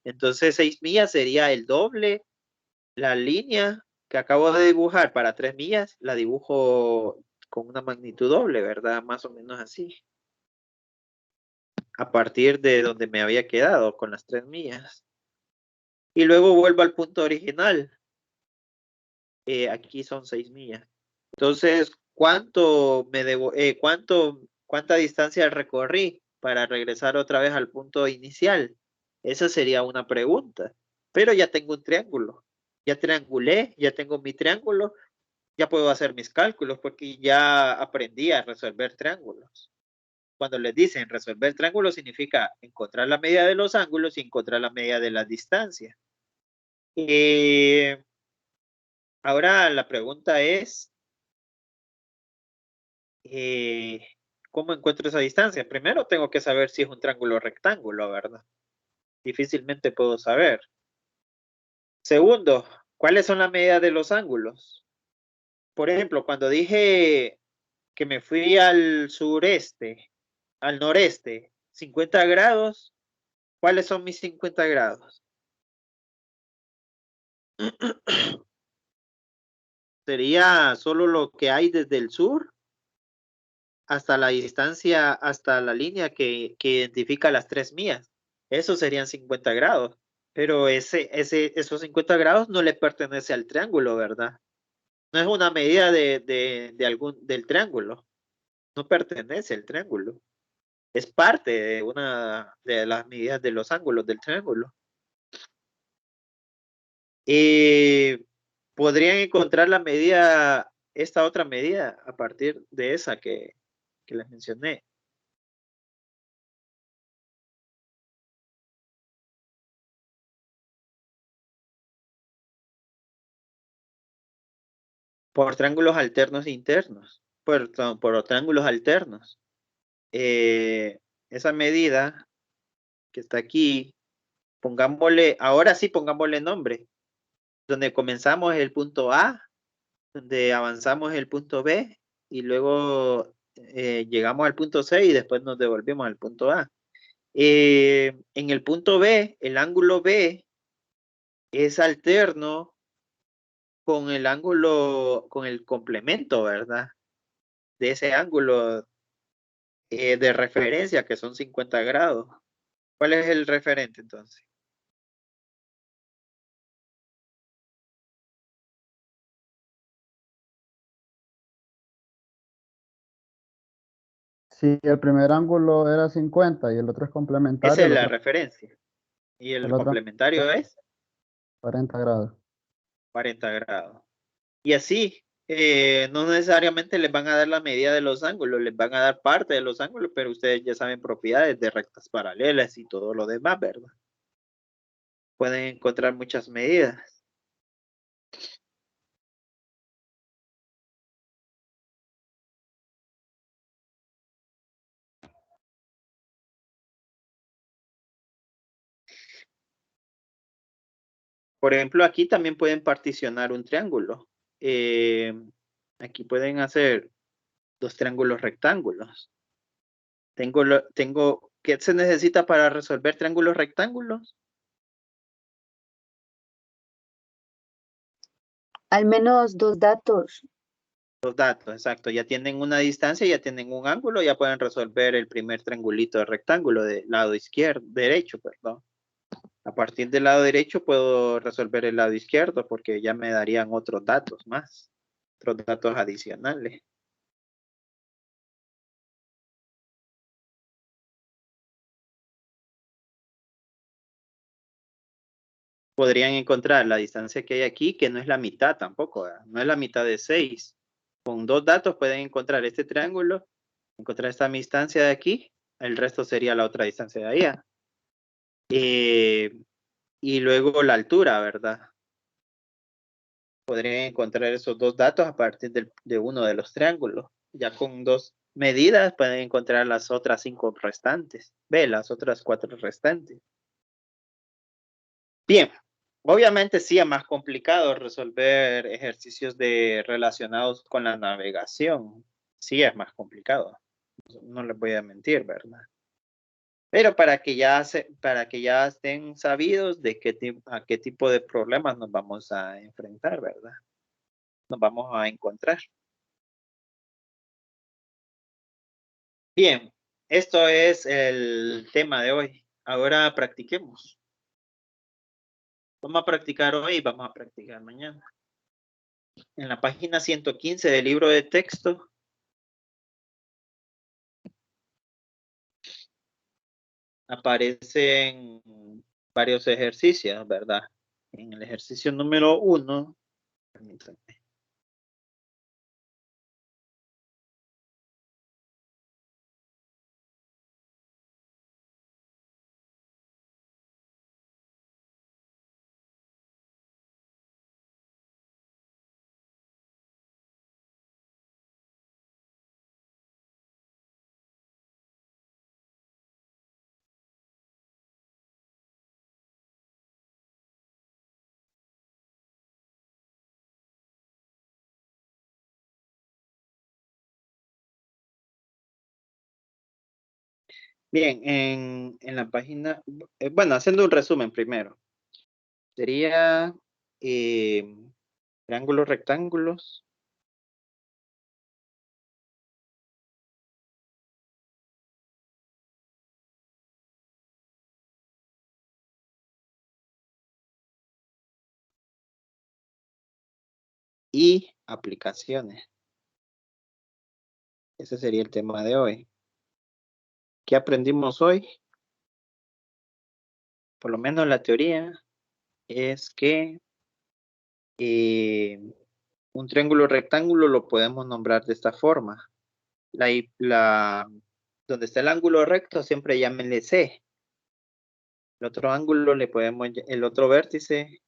Entonces 6 millas sería el doble. La línea que acabo de dibujar para 3 millas, la dibujo con una magnitud doble, ¿verdad? Más o menos así. A partir de donde me había quedado con las 3 millas. Y luego vuelvo al punto original. Aquí son 6 millas. Entonces, ¿cuánta distancia recorrí para regresar otra vez al punto inicial? Esa sería una pregunta. Pero ya tengo un triángulo. Ya triangulé, ya tengo mi triángulo, ya puedo hacer mis cálculos porque ya aprendí a resolver triángulos. Cuando les dicen resolver triángulos significa encontrar la medida de los ángulos y encontrar la medida de las distancias. Ahora la pregunta es, ¿cómo encuentro esa distancia? Primero tengo que saber si es un triángulo o rectángulo, ¿verdad? Difícilmente puedo saber. Segundo, ¿cuáles son las medidas de los ángulos? Por ejemplo, cuando dije que me fui al sureste, al noreste, 50 grados, ¿cuáles son mis 50 grados? Sería solo lo que hay desde el sur hasta la distancia, hasta la línea que identifica las 3 millas. Eso serían 50 grados. Pero esos 50 grados no le pertenece al triángulo, ¿verdad? No es una medida del triángulo. No pertenece al triángulo. Es parte de una de las medidas de los ángulos del triángulo. Podrían encontrar la medida, esta otra medida, a partir de esa que les mencioné. Por triángulos alternos e internos. Por triángulos alternos. esa medida que está aquí, pongámosle, ahora sí pongámosle nombre. Donde comenzamos es el punto A, donde avanzamos es el punto B, y luego llegamos al punto C y después nos devolvimos al punto A. En el punto B, el ángulo B es alterno con el ángulo, con el complemento, ¿verdad? De ese ángulo de referencia, que son 50 grados. ¿Cuál es el referente entonces? Si el primer ángulo era 50 y el otro es Esa complementario, es el la otro, referencia. Y el el otro complementario es 40 grados. 40 grados. Y así, no necesariamente les van a dar la medida de los ángulos, les van a dar parte de los ángulos, pero ustedes ya saben propiedades de rectas paralelas y todo lo demás, ¿verdad? Pueden encontrar muchas medidas. Por ejemplo, aquí también pueden particionar un triángulo. Aquí pueden hacer dos triángulos rectángulos. ¿Qué se necesita para resolver triángulos rectángulos? Al menos 2 datos. Los datos, exacto. Ya tienen una distancia, ya tienen un ángulo, ya pueden resolver el primer triangulito de rectángulo del lado izquierdo, derecho, perdón. A partir del lado derecho puedo resolver el lado izquierdo porque ya me darían otros datos más, otros datos adicionales. Podrían encontrar la distancia que hay aquí, que no es la mitad tampoco, ¿verdad? No es la mitad de 6. Con 2 datos pueden encontrar este triángulo, encontrar esta distancia de aquí, el resto sería la otra distancia de allá. Y luego la altura, ¿verdad? Podrían encontrar esos 2 datos a partir de uno de los triángulos. Ya con 2 medidas pueden encontrar las otras 5 restantes. Ve, las otras 4 restantes. Bien, obviamente sí es más complicado resolver ejercicios relacionados con la navegación. Sí es más complicado. No les voy a mentir, ¿verdad? Pero para que ya estén sabidos de a qué tipo de problemas nos vamos a enfrentar, ¿verdad? Nos vamos a encontrar. Bien, esto es el tema de hoy. Ahora practiquemos. Vamos a practicar hoy y vamos a practicar mañana. En la página 115 del libro de texto aparecen varios ejercicios, ¿verdad? En el ejercicio número 1, permítanme. Bien, en la página, bueno, haciendo un resumen primero. Sería triángulos, rectángulos. Y aplicaciones. Ese sería el tema de hoy. ¿Qué aprendimos hoy? Por lo menos la teoría es que un triángulo rectángulo lo podemos nombrar de esta forma. Donde está el ángulo recto siempre llámenle C. El otro ángulo le podemos, el otro vértice.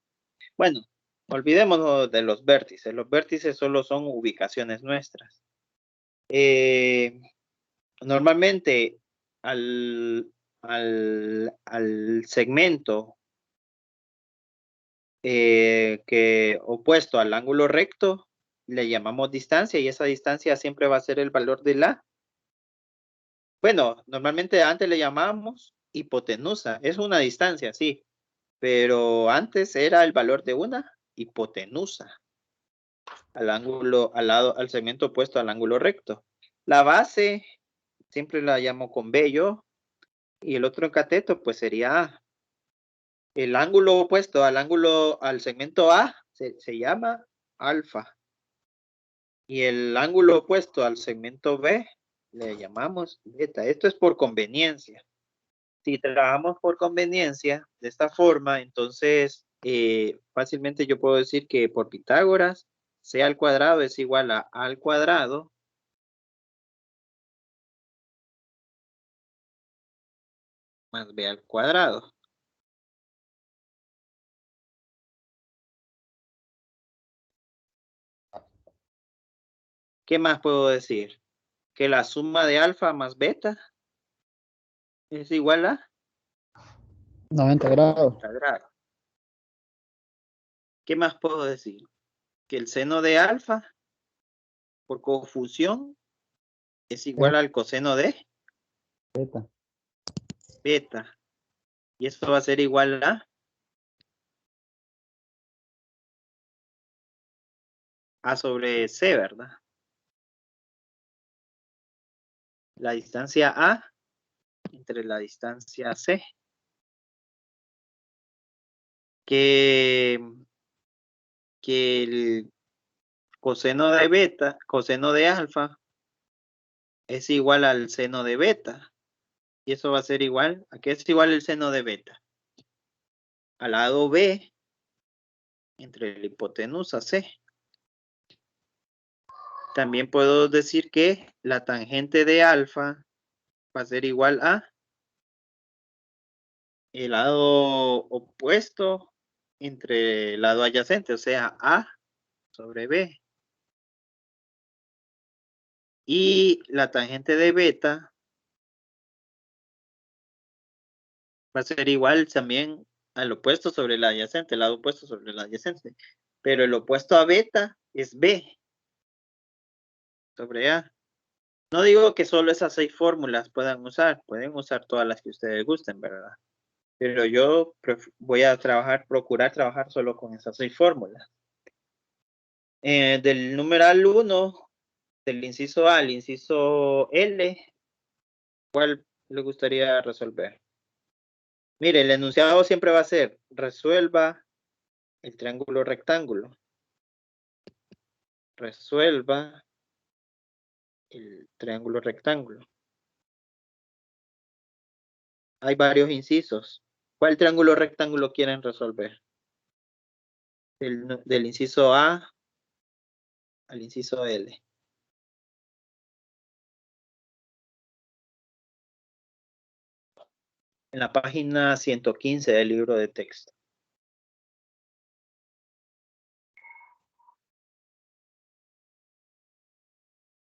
Bueno, olvidémonos de los vértices. Los vértices solo son ubicaciones nuestras. normalmente al segmento que opuesto al ángulo recto le llamamos distancia y esa distancia siempre va a ser el valor de la. Bueno, normalmente antes le llamamos hipotenusa. Es una distancia, sí, pero antes era el valor de una hipotenusa al ángulo, al segmento opuesto al ángulo recto. La base siempre la llamo con B yo y el otro cateto pues sería A. El ángulo opuesto al segmento A se llama alfa. Y el ángulo opuesto al segmento B le llamamos beta. Esto es por conveniencia. Si trabajamos por conveniencia de esta forma, entonces fácilmente yo puedo decir que por Pitágoras C al cuadrado es igual a al cuadrado más B al cuadrado. ¿Qué más puedo decir? Que la suma de alfa más beta es igual a 90 grados. 90 grados. ¿Qué más puedo decir? Que el seno de alfa por confusión es igual al coseno de Beta. beta. Y esto va a ser igual a A sobre C, ¿verdad? La distancia A entre la distancia C. Que el coseno de beta, coseno de alfa, es igual al seno de beta. Y eso va a ser igual, ¿a qué es igual el seno de beta? Al lado B entre la hipotenusa C. También puedo decir que la tangente de alfa va a ser igual a el lado opuesto entre el lado adyacente, o sea, A sobre B. Y la tangente de beta va a ser igual también al opuesto sobre el adyacente, el lado opuesto sobre el adyacente. Pero el opuesto a beta es B sobre A. No digo que solo esas 6 fórmulas pueden usar todas las que ustedes gusten, ¿verdad? Pero yo voy a procurar trabajar solo con esas 6 fórmulas. Del numeral 1, del inciso A al inciso L, ¿cuál le gustaría resolver? Mire, el enunciado siempre va a ser, resuelva el triángulo rectángulo. Resuelva el triángulo rectángulo. Hay varios incisos. ¿Cuál triángulo rectángulo quieren resolver? Del inciso A al inciso L. En la página 115 del libro de texto.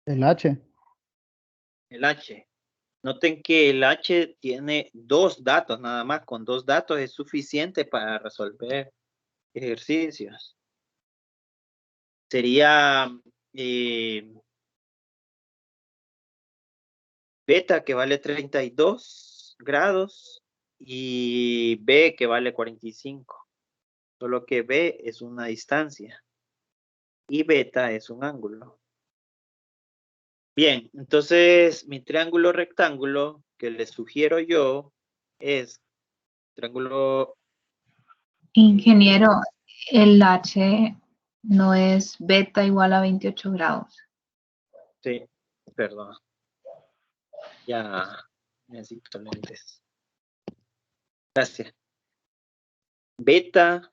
El H. El H. Noten que el H tiene 2 datos, nada más. Con 2 datos es suficiente para resolver ejercicios. Sería beta que vale 32 grados y B que vale 45. Solo que B es una distancia y beta es un ángulo. Bien, entonces mi triángulo rectángulo que les sugiero yo es triángulo... Ingeniero, el H no es beta igual a 28 grados. Sí, perdón. Ya necesito lentes. Gracias. Beta.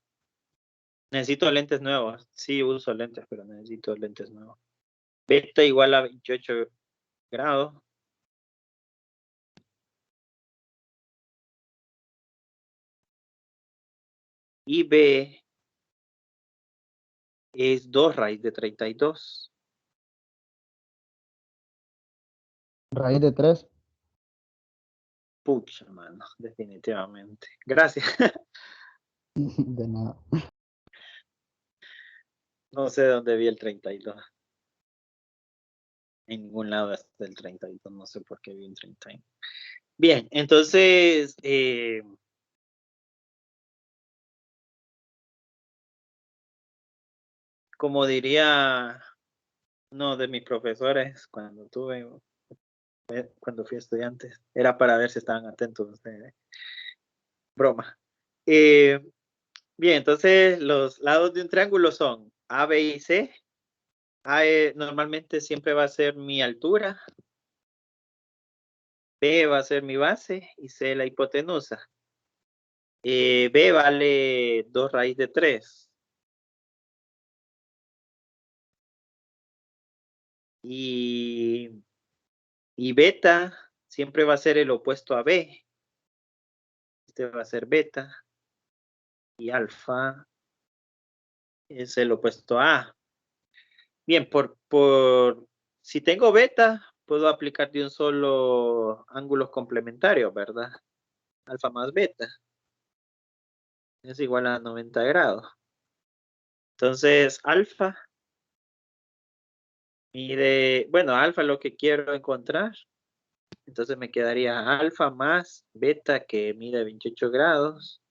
Necesito lentes nuevos. Sí, uso lentes, pero necesito lentes nuevos. Beta igual a 28 grados. Y B es 2 raíz de 32. Raíz de 3. Pucha, mano, definitivamente. Gracias. De nada. No sé dónde vi el 32. En ningún lado está el 32. No sé por qué vi un 32. Bien, entonces, como diría uno de mis profesores cuando fui estudiante, era para ver si estaban atentos ustedes. Broma. Bien, entonces los lados de un triángulo son A, B y C. A normalmente siempre va a ser mi altura, B va a ser mi base y C la hipotenusa. B vale 2 raíz de 3. Y beta siempre va a ser el opuesto a B. Este va a ser beta. Y alfa es el opuesto a A. Bien, si tengo beta, puedo aplicar de un solo ángulos complementarios, ¿verdad? Alfa más beta es igual a 90 grados. Entonces, alfa mide, bueno, alfa es lo que quiero encontrar. Entonces me quedaría alfa más beta que mide 28 grados.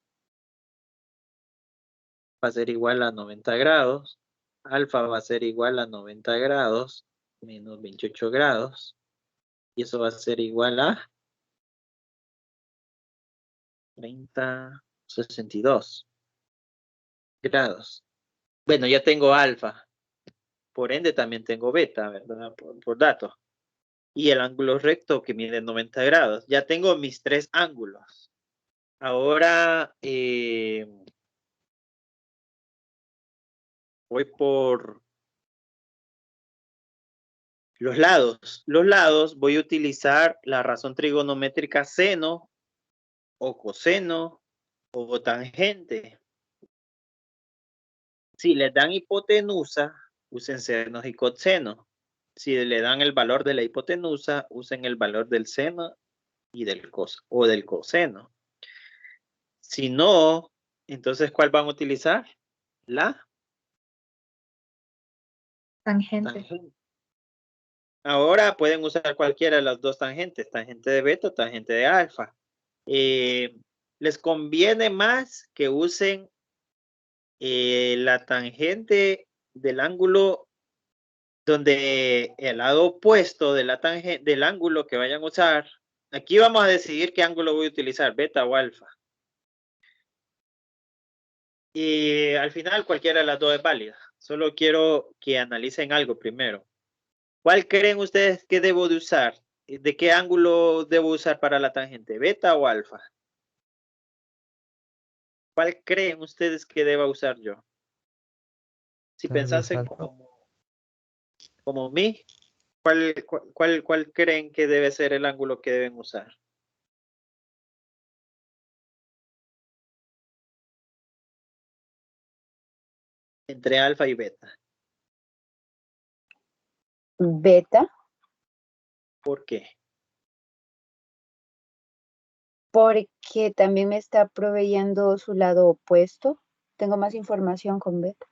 Va a ser igual a 90 grados. Alfa va a ser igual a 90 grados menos 28 grados. Y eso va a ser igual a 62 grados. Bueno, ya tengo alfa. Por ende también tengo beta, ¿verdad? Por dato. Y el ángulo recto que mide 90 grados. Ya tengo mis 3 ángulos. Ahora voy por los lados. Los lados voy a utilizar la razón trigonométrica seno o coseno o tangente. Si les dan hipotenusa, usen senos y cosenos. Si le dan el valor de la hipotenusa, usen el valor del seno y del coseno. Si no, entonces, ¿cuál van a utilizar? La Tangente. tangente. Ahora pueden usar cualquiera de las dos tangentes, tangente de beta o tangente de alfa. Les conviene más que usen la tangente del ángulo donde el lado opuesto de la tangente del ángulo que vayan a usar. Aquí vamos a decidir qué ángulo voy a utilizar, beta o alfa. Y al final cualquiera de las dos es válida. Solo quiero que analicen algo primero. ¿Cuál creen ustedes que debo de usar? ¿De qué ángulo debo usar para la tangente? ¿Beta o alfa? ¿Cuál creen ustedes que deba usar yo? Si pensasen como mí, ¿cuál creen que debe ser el ángulo que deben usar? Entre alfa y beta. Beta, ¿Por qué? porque también me está proveyendo su lado opuesto. Tengo más información con beta.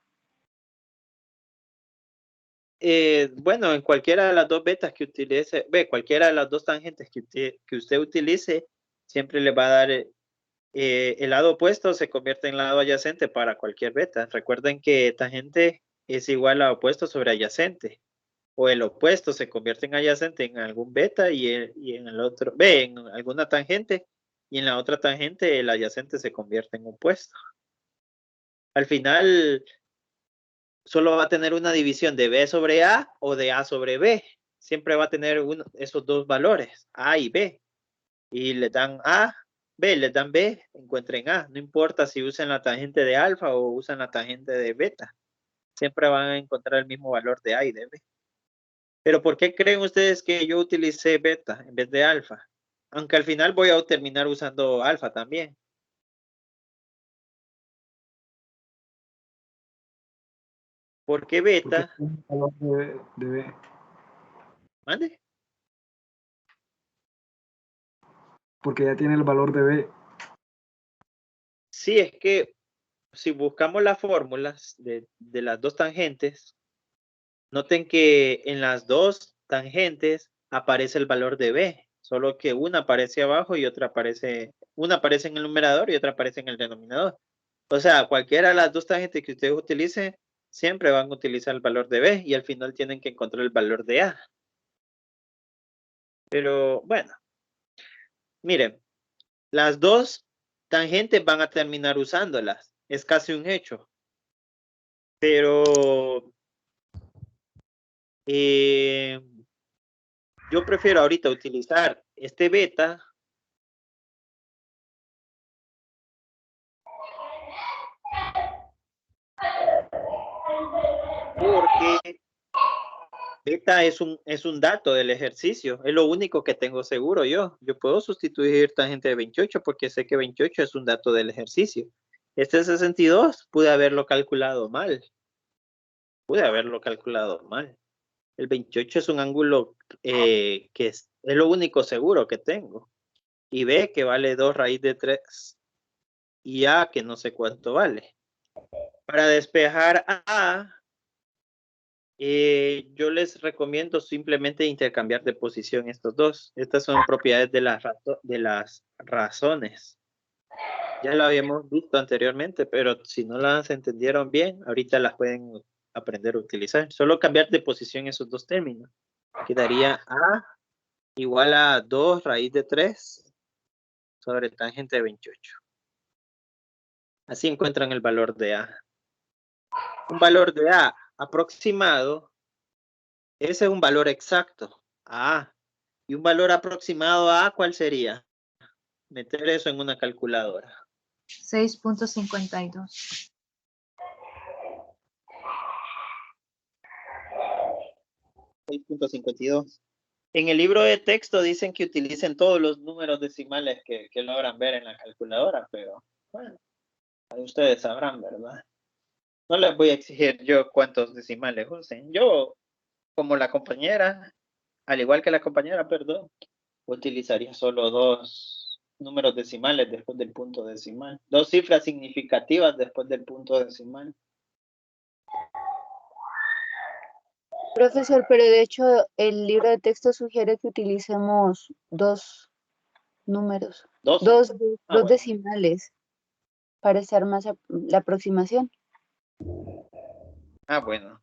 Bueno, en cualquiera de las dos betas que utilice, cualquiera de las dos tangentes que usted utilice, siempre le va a dar el lado opuesto se convierte en lado adyacente para cualquier beta. Recuerden que tangente es igual a opuesto sobre adyacente. O el opuesto se convierte en adyacente en algún beta y en el otro, en alguna tangente, y en la otra tangente el adyacente se convierte en opuesto. Al final, solo va a tener una división de B sobre A o de A sobre B. Siempre va a tener esos dos valores, A y B. Y le dan A, B, les dan B, encuentren A. No importa si usan la tangente de alfa o usan la tangente de beta. Siempre van a encontrar el mismo valor de A y de B. Pero ¿por qué creen ustedes que yo utilicé beta en vez de alfa? Aunque al final voy a terminar usando alfa también. ¿Por qué Porque beta? tiene un valor de B. ¿Mande? porque ya tiene el valor de B. Sí, es que si buscamos las fórmulas de las dos tangentes, noten que en las dos tangentes aparece el valor de B, solo que una aparece abajo y una aparece en el numerador y otra aparece en el denominador. O sea, cualquiera de las dos tangentes que ustedes utilicen, siempre van a utilizar el valor de B y al final tienen que encontrar el valor de A. Pero bueno, miren, las dos tangentes van a terminar usándolas. Es casi un hecho. Pero yo prefiero ahorita utilizar este beta porque beta es un dato del ejercicio. Es lo único que tengo seguro yo. Yo puedo sustituir tangente de 28 porque sé que 28 es un dato del ejercicio. Este 62 pude haberlo calculado mal. El 28 es un ángulo que es lo único seguro que tengo. Y B que vale 2 raíz de 3. Y A que no sé cuánto vale. Para despejar A, yo les recomiendo simplemente intercambiar de posición estos dos. Estas son propiedades de las razones. Ya lo habíamos visto anteriormente, pero si no las entendieron bien, ahorita las pueden aprender a utilizar. Solo cambiar de posición esos dos términos. Quedaría A igual a 2 raíz de 3 sobre tangente de 28. Así encuentran el valor de A. Un valor de A aproximado, ese es un valor exacto, A. Y un valor aproximado a ¿cuál sería? Meter eso en una calculadora. 6.52. 6.52. En el libro de texto dicen que utilicen todos los números decimales que logran ver en la calculadora, pero bueno, ahí ustedes sabrán, ¿verdad? No les voy a exigir yo cuántos decimales usen. Yo, como la compañera, al igual que la compañera, perdón, utilizaría solo dos números decimales después del punto decimal. Dos cifras significativas después del punto decimal. Profesor, pero de hecho el libro de texto sugiere que utilicemos dos números, ¿Dos? dos Bueno. decimales para estar más la aproximación. Bueno.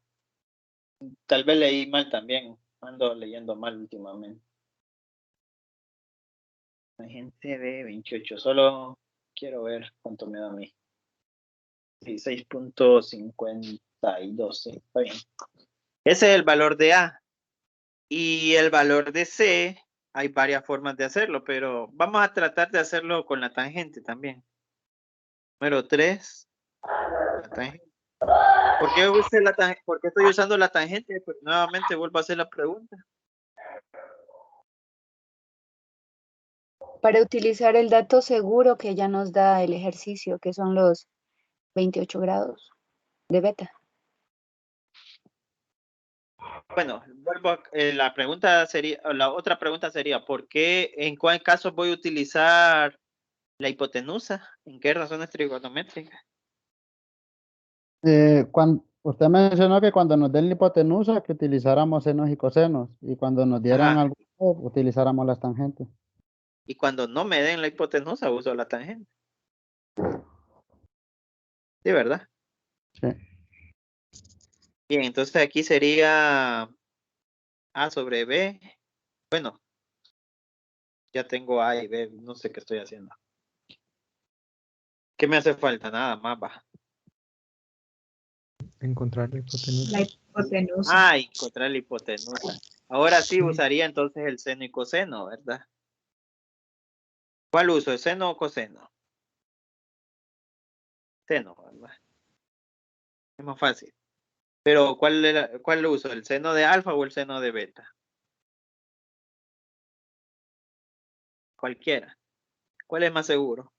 Tal vez leí mal también. Ando leyendo mal últimamente. Tangente de 28. Solo quiero ver cuánto me da a mí. Sí, 6.52. Está bien. Ese es el valor de A. Y el valor de C, hay varias formas de hacerlo, pero vamos a tratar de hacerlo con la tangente también. Número 3. La tangente. ¿Por qué estoy usando la tangente? Pues nuevamente vuelvo a hacer la pregunta. Para utilizar el dato seguro que ya nos da el ejercicio, que son los 28 grados de beta. Bueno, la otra pregunta sería, ¿por qué, en cuál caso voy a utilizar la hipotenusa? ¿En qué razones trigonométricas? Usted mencionó que cuando nos den la hipotenusa que utilizáramos senos y cosenos y cuando nos dieran Ajá. algo utilizáramos las tangentes. Y cuando no me den la hipotenusa, uso la tangente. Sí, ¿verdad? Sí. Bien, entonces aquí sería A sobre B. Bueno, ya tengo A y B, no sé qué estoy haciendo. ¿Qué me hace falta? Nada más, va. Encontrar la hipotenusa. La hipotenusa. Encontrar la hipotenusa. Ahora sí usaría entonces el seno y coseno, ¿verdad? ¿Cuál uso? ¿El seno o coseno? Seno, ¿verdad? Es más fácil. Pero ¿cuál uso? ¿El seno de alfa o el seno de beta? Cualquiera. ¿Cuál es más seguro?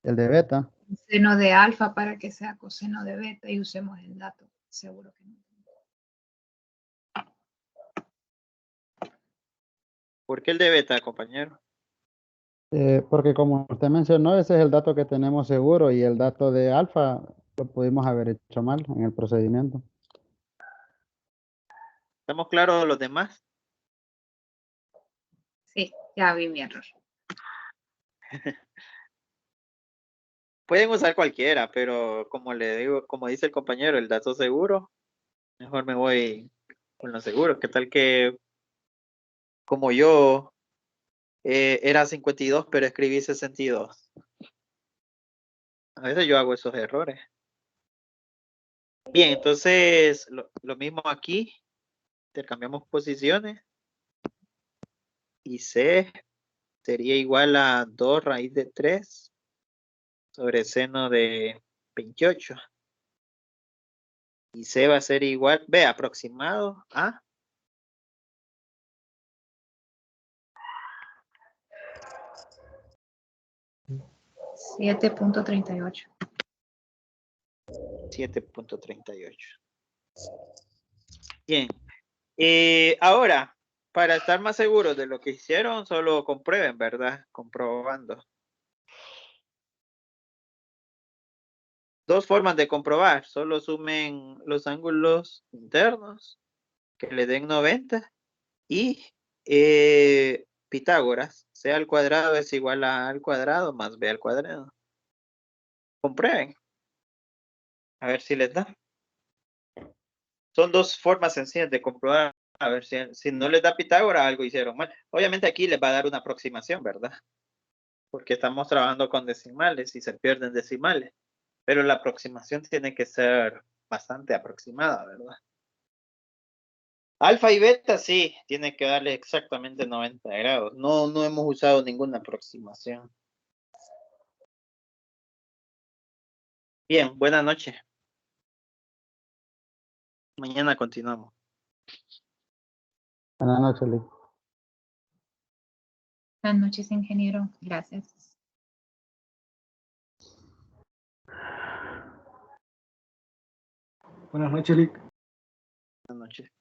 El de beta. Seno de alfa para que sea coseno de beta y usemos el dato. Seguro que no. ¿Por qué el de beta, compañero? Porque como usted mencionó, ese es el dato que tenemos seguro y el dato de alfa lo pudimos haber hecho mal en el procedimiento. ¿Estamos claros los demás? Sí, ya vi mi error. Pueden usar cualquiera, pero como le digo, como dice el compañero, el dato seguro, mejor me voy con lo seguro. ¿Qué tal que como yo era 52, pero escribí 62? A veces yo hago esos errores. Bien, entonces lo mismo aquí. Intercambiamos posiciones. Y C sería igual a 2 raíz de 3 sobre seno de 28. Y C va a ser igual, B aproximado a 7.38. 7.38. Bien. Ahora, para estar más seguros de lo que hicieron, solo comprueben, ¿verdad? Comprobando. Dos formas de comprobar. Solo sumen los ángulos internos que le den 90 y Pitágoras, C al cuadrado es igual a A al cuadrado más B al cuadrado. Comprueben. A ver si les da. Son dos formas sencillas de comprobar. A ver si no les da Pitágoras, algo hicieron mal. Obviamente aquí les va a dar una aproximación, ¿verdad? Porque estamos trabajando con decimales y se pierden decimales. Pero la aproximación tiene que ser bastante aproximada, ¿verdad? Alfa y beta sí, tiene que darle exactamente 90 grados. No hemos usado ninguna aproximación. Bien, buenas noches. Mañana continuamos. Buenas noches, Lick. Buenas noches, ingeniero. Gracias. Buenas noches, Lick. Buenas noches.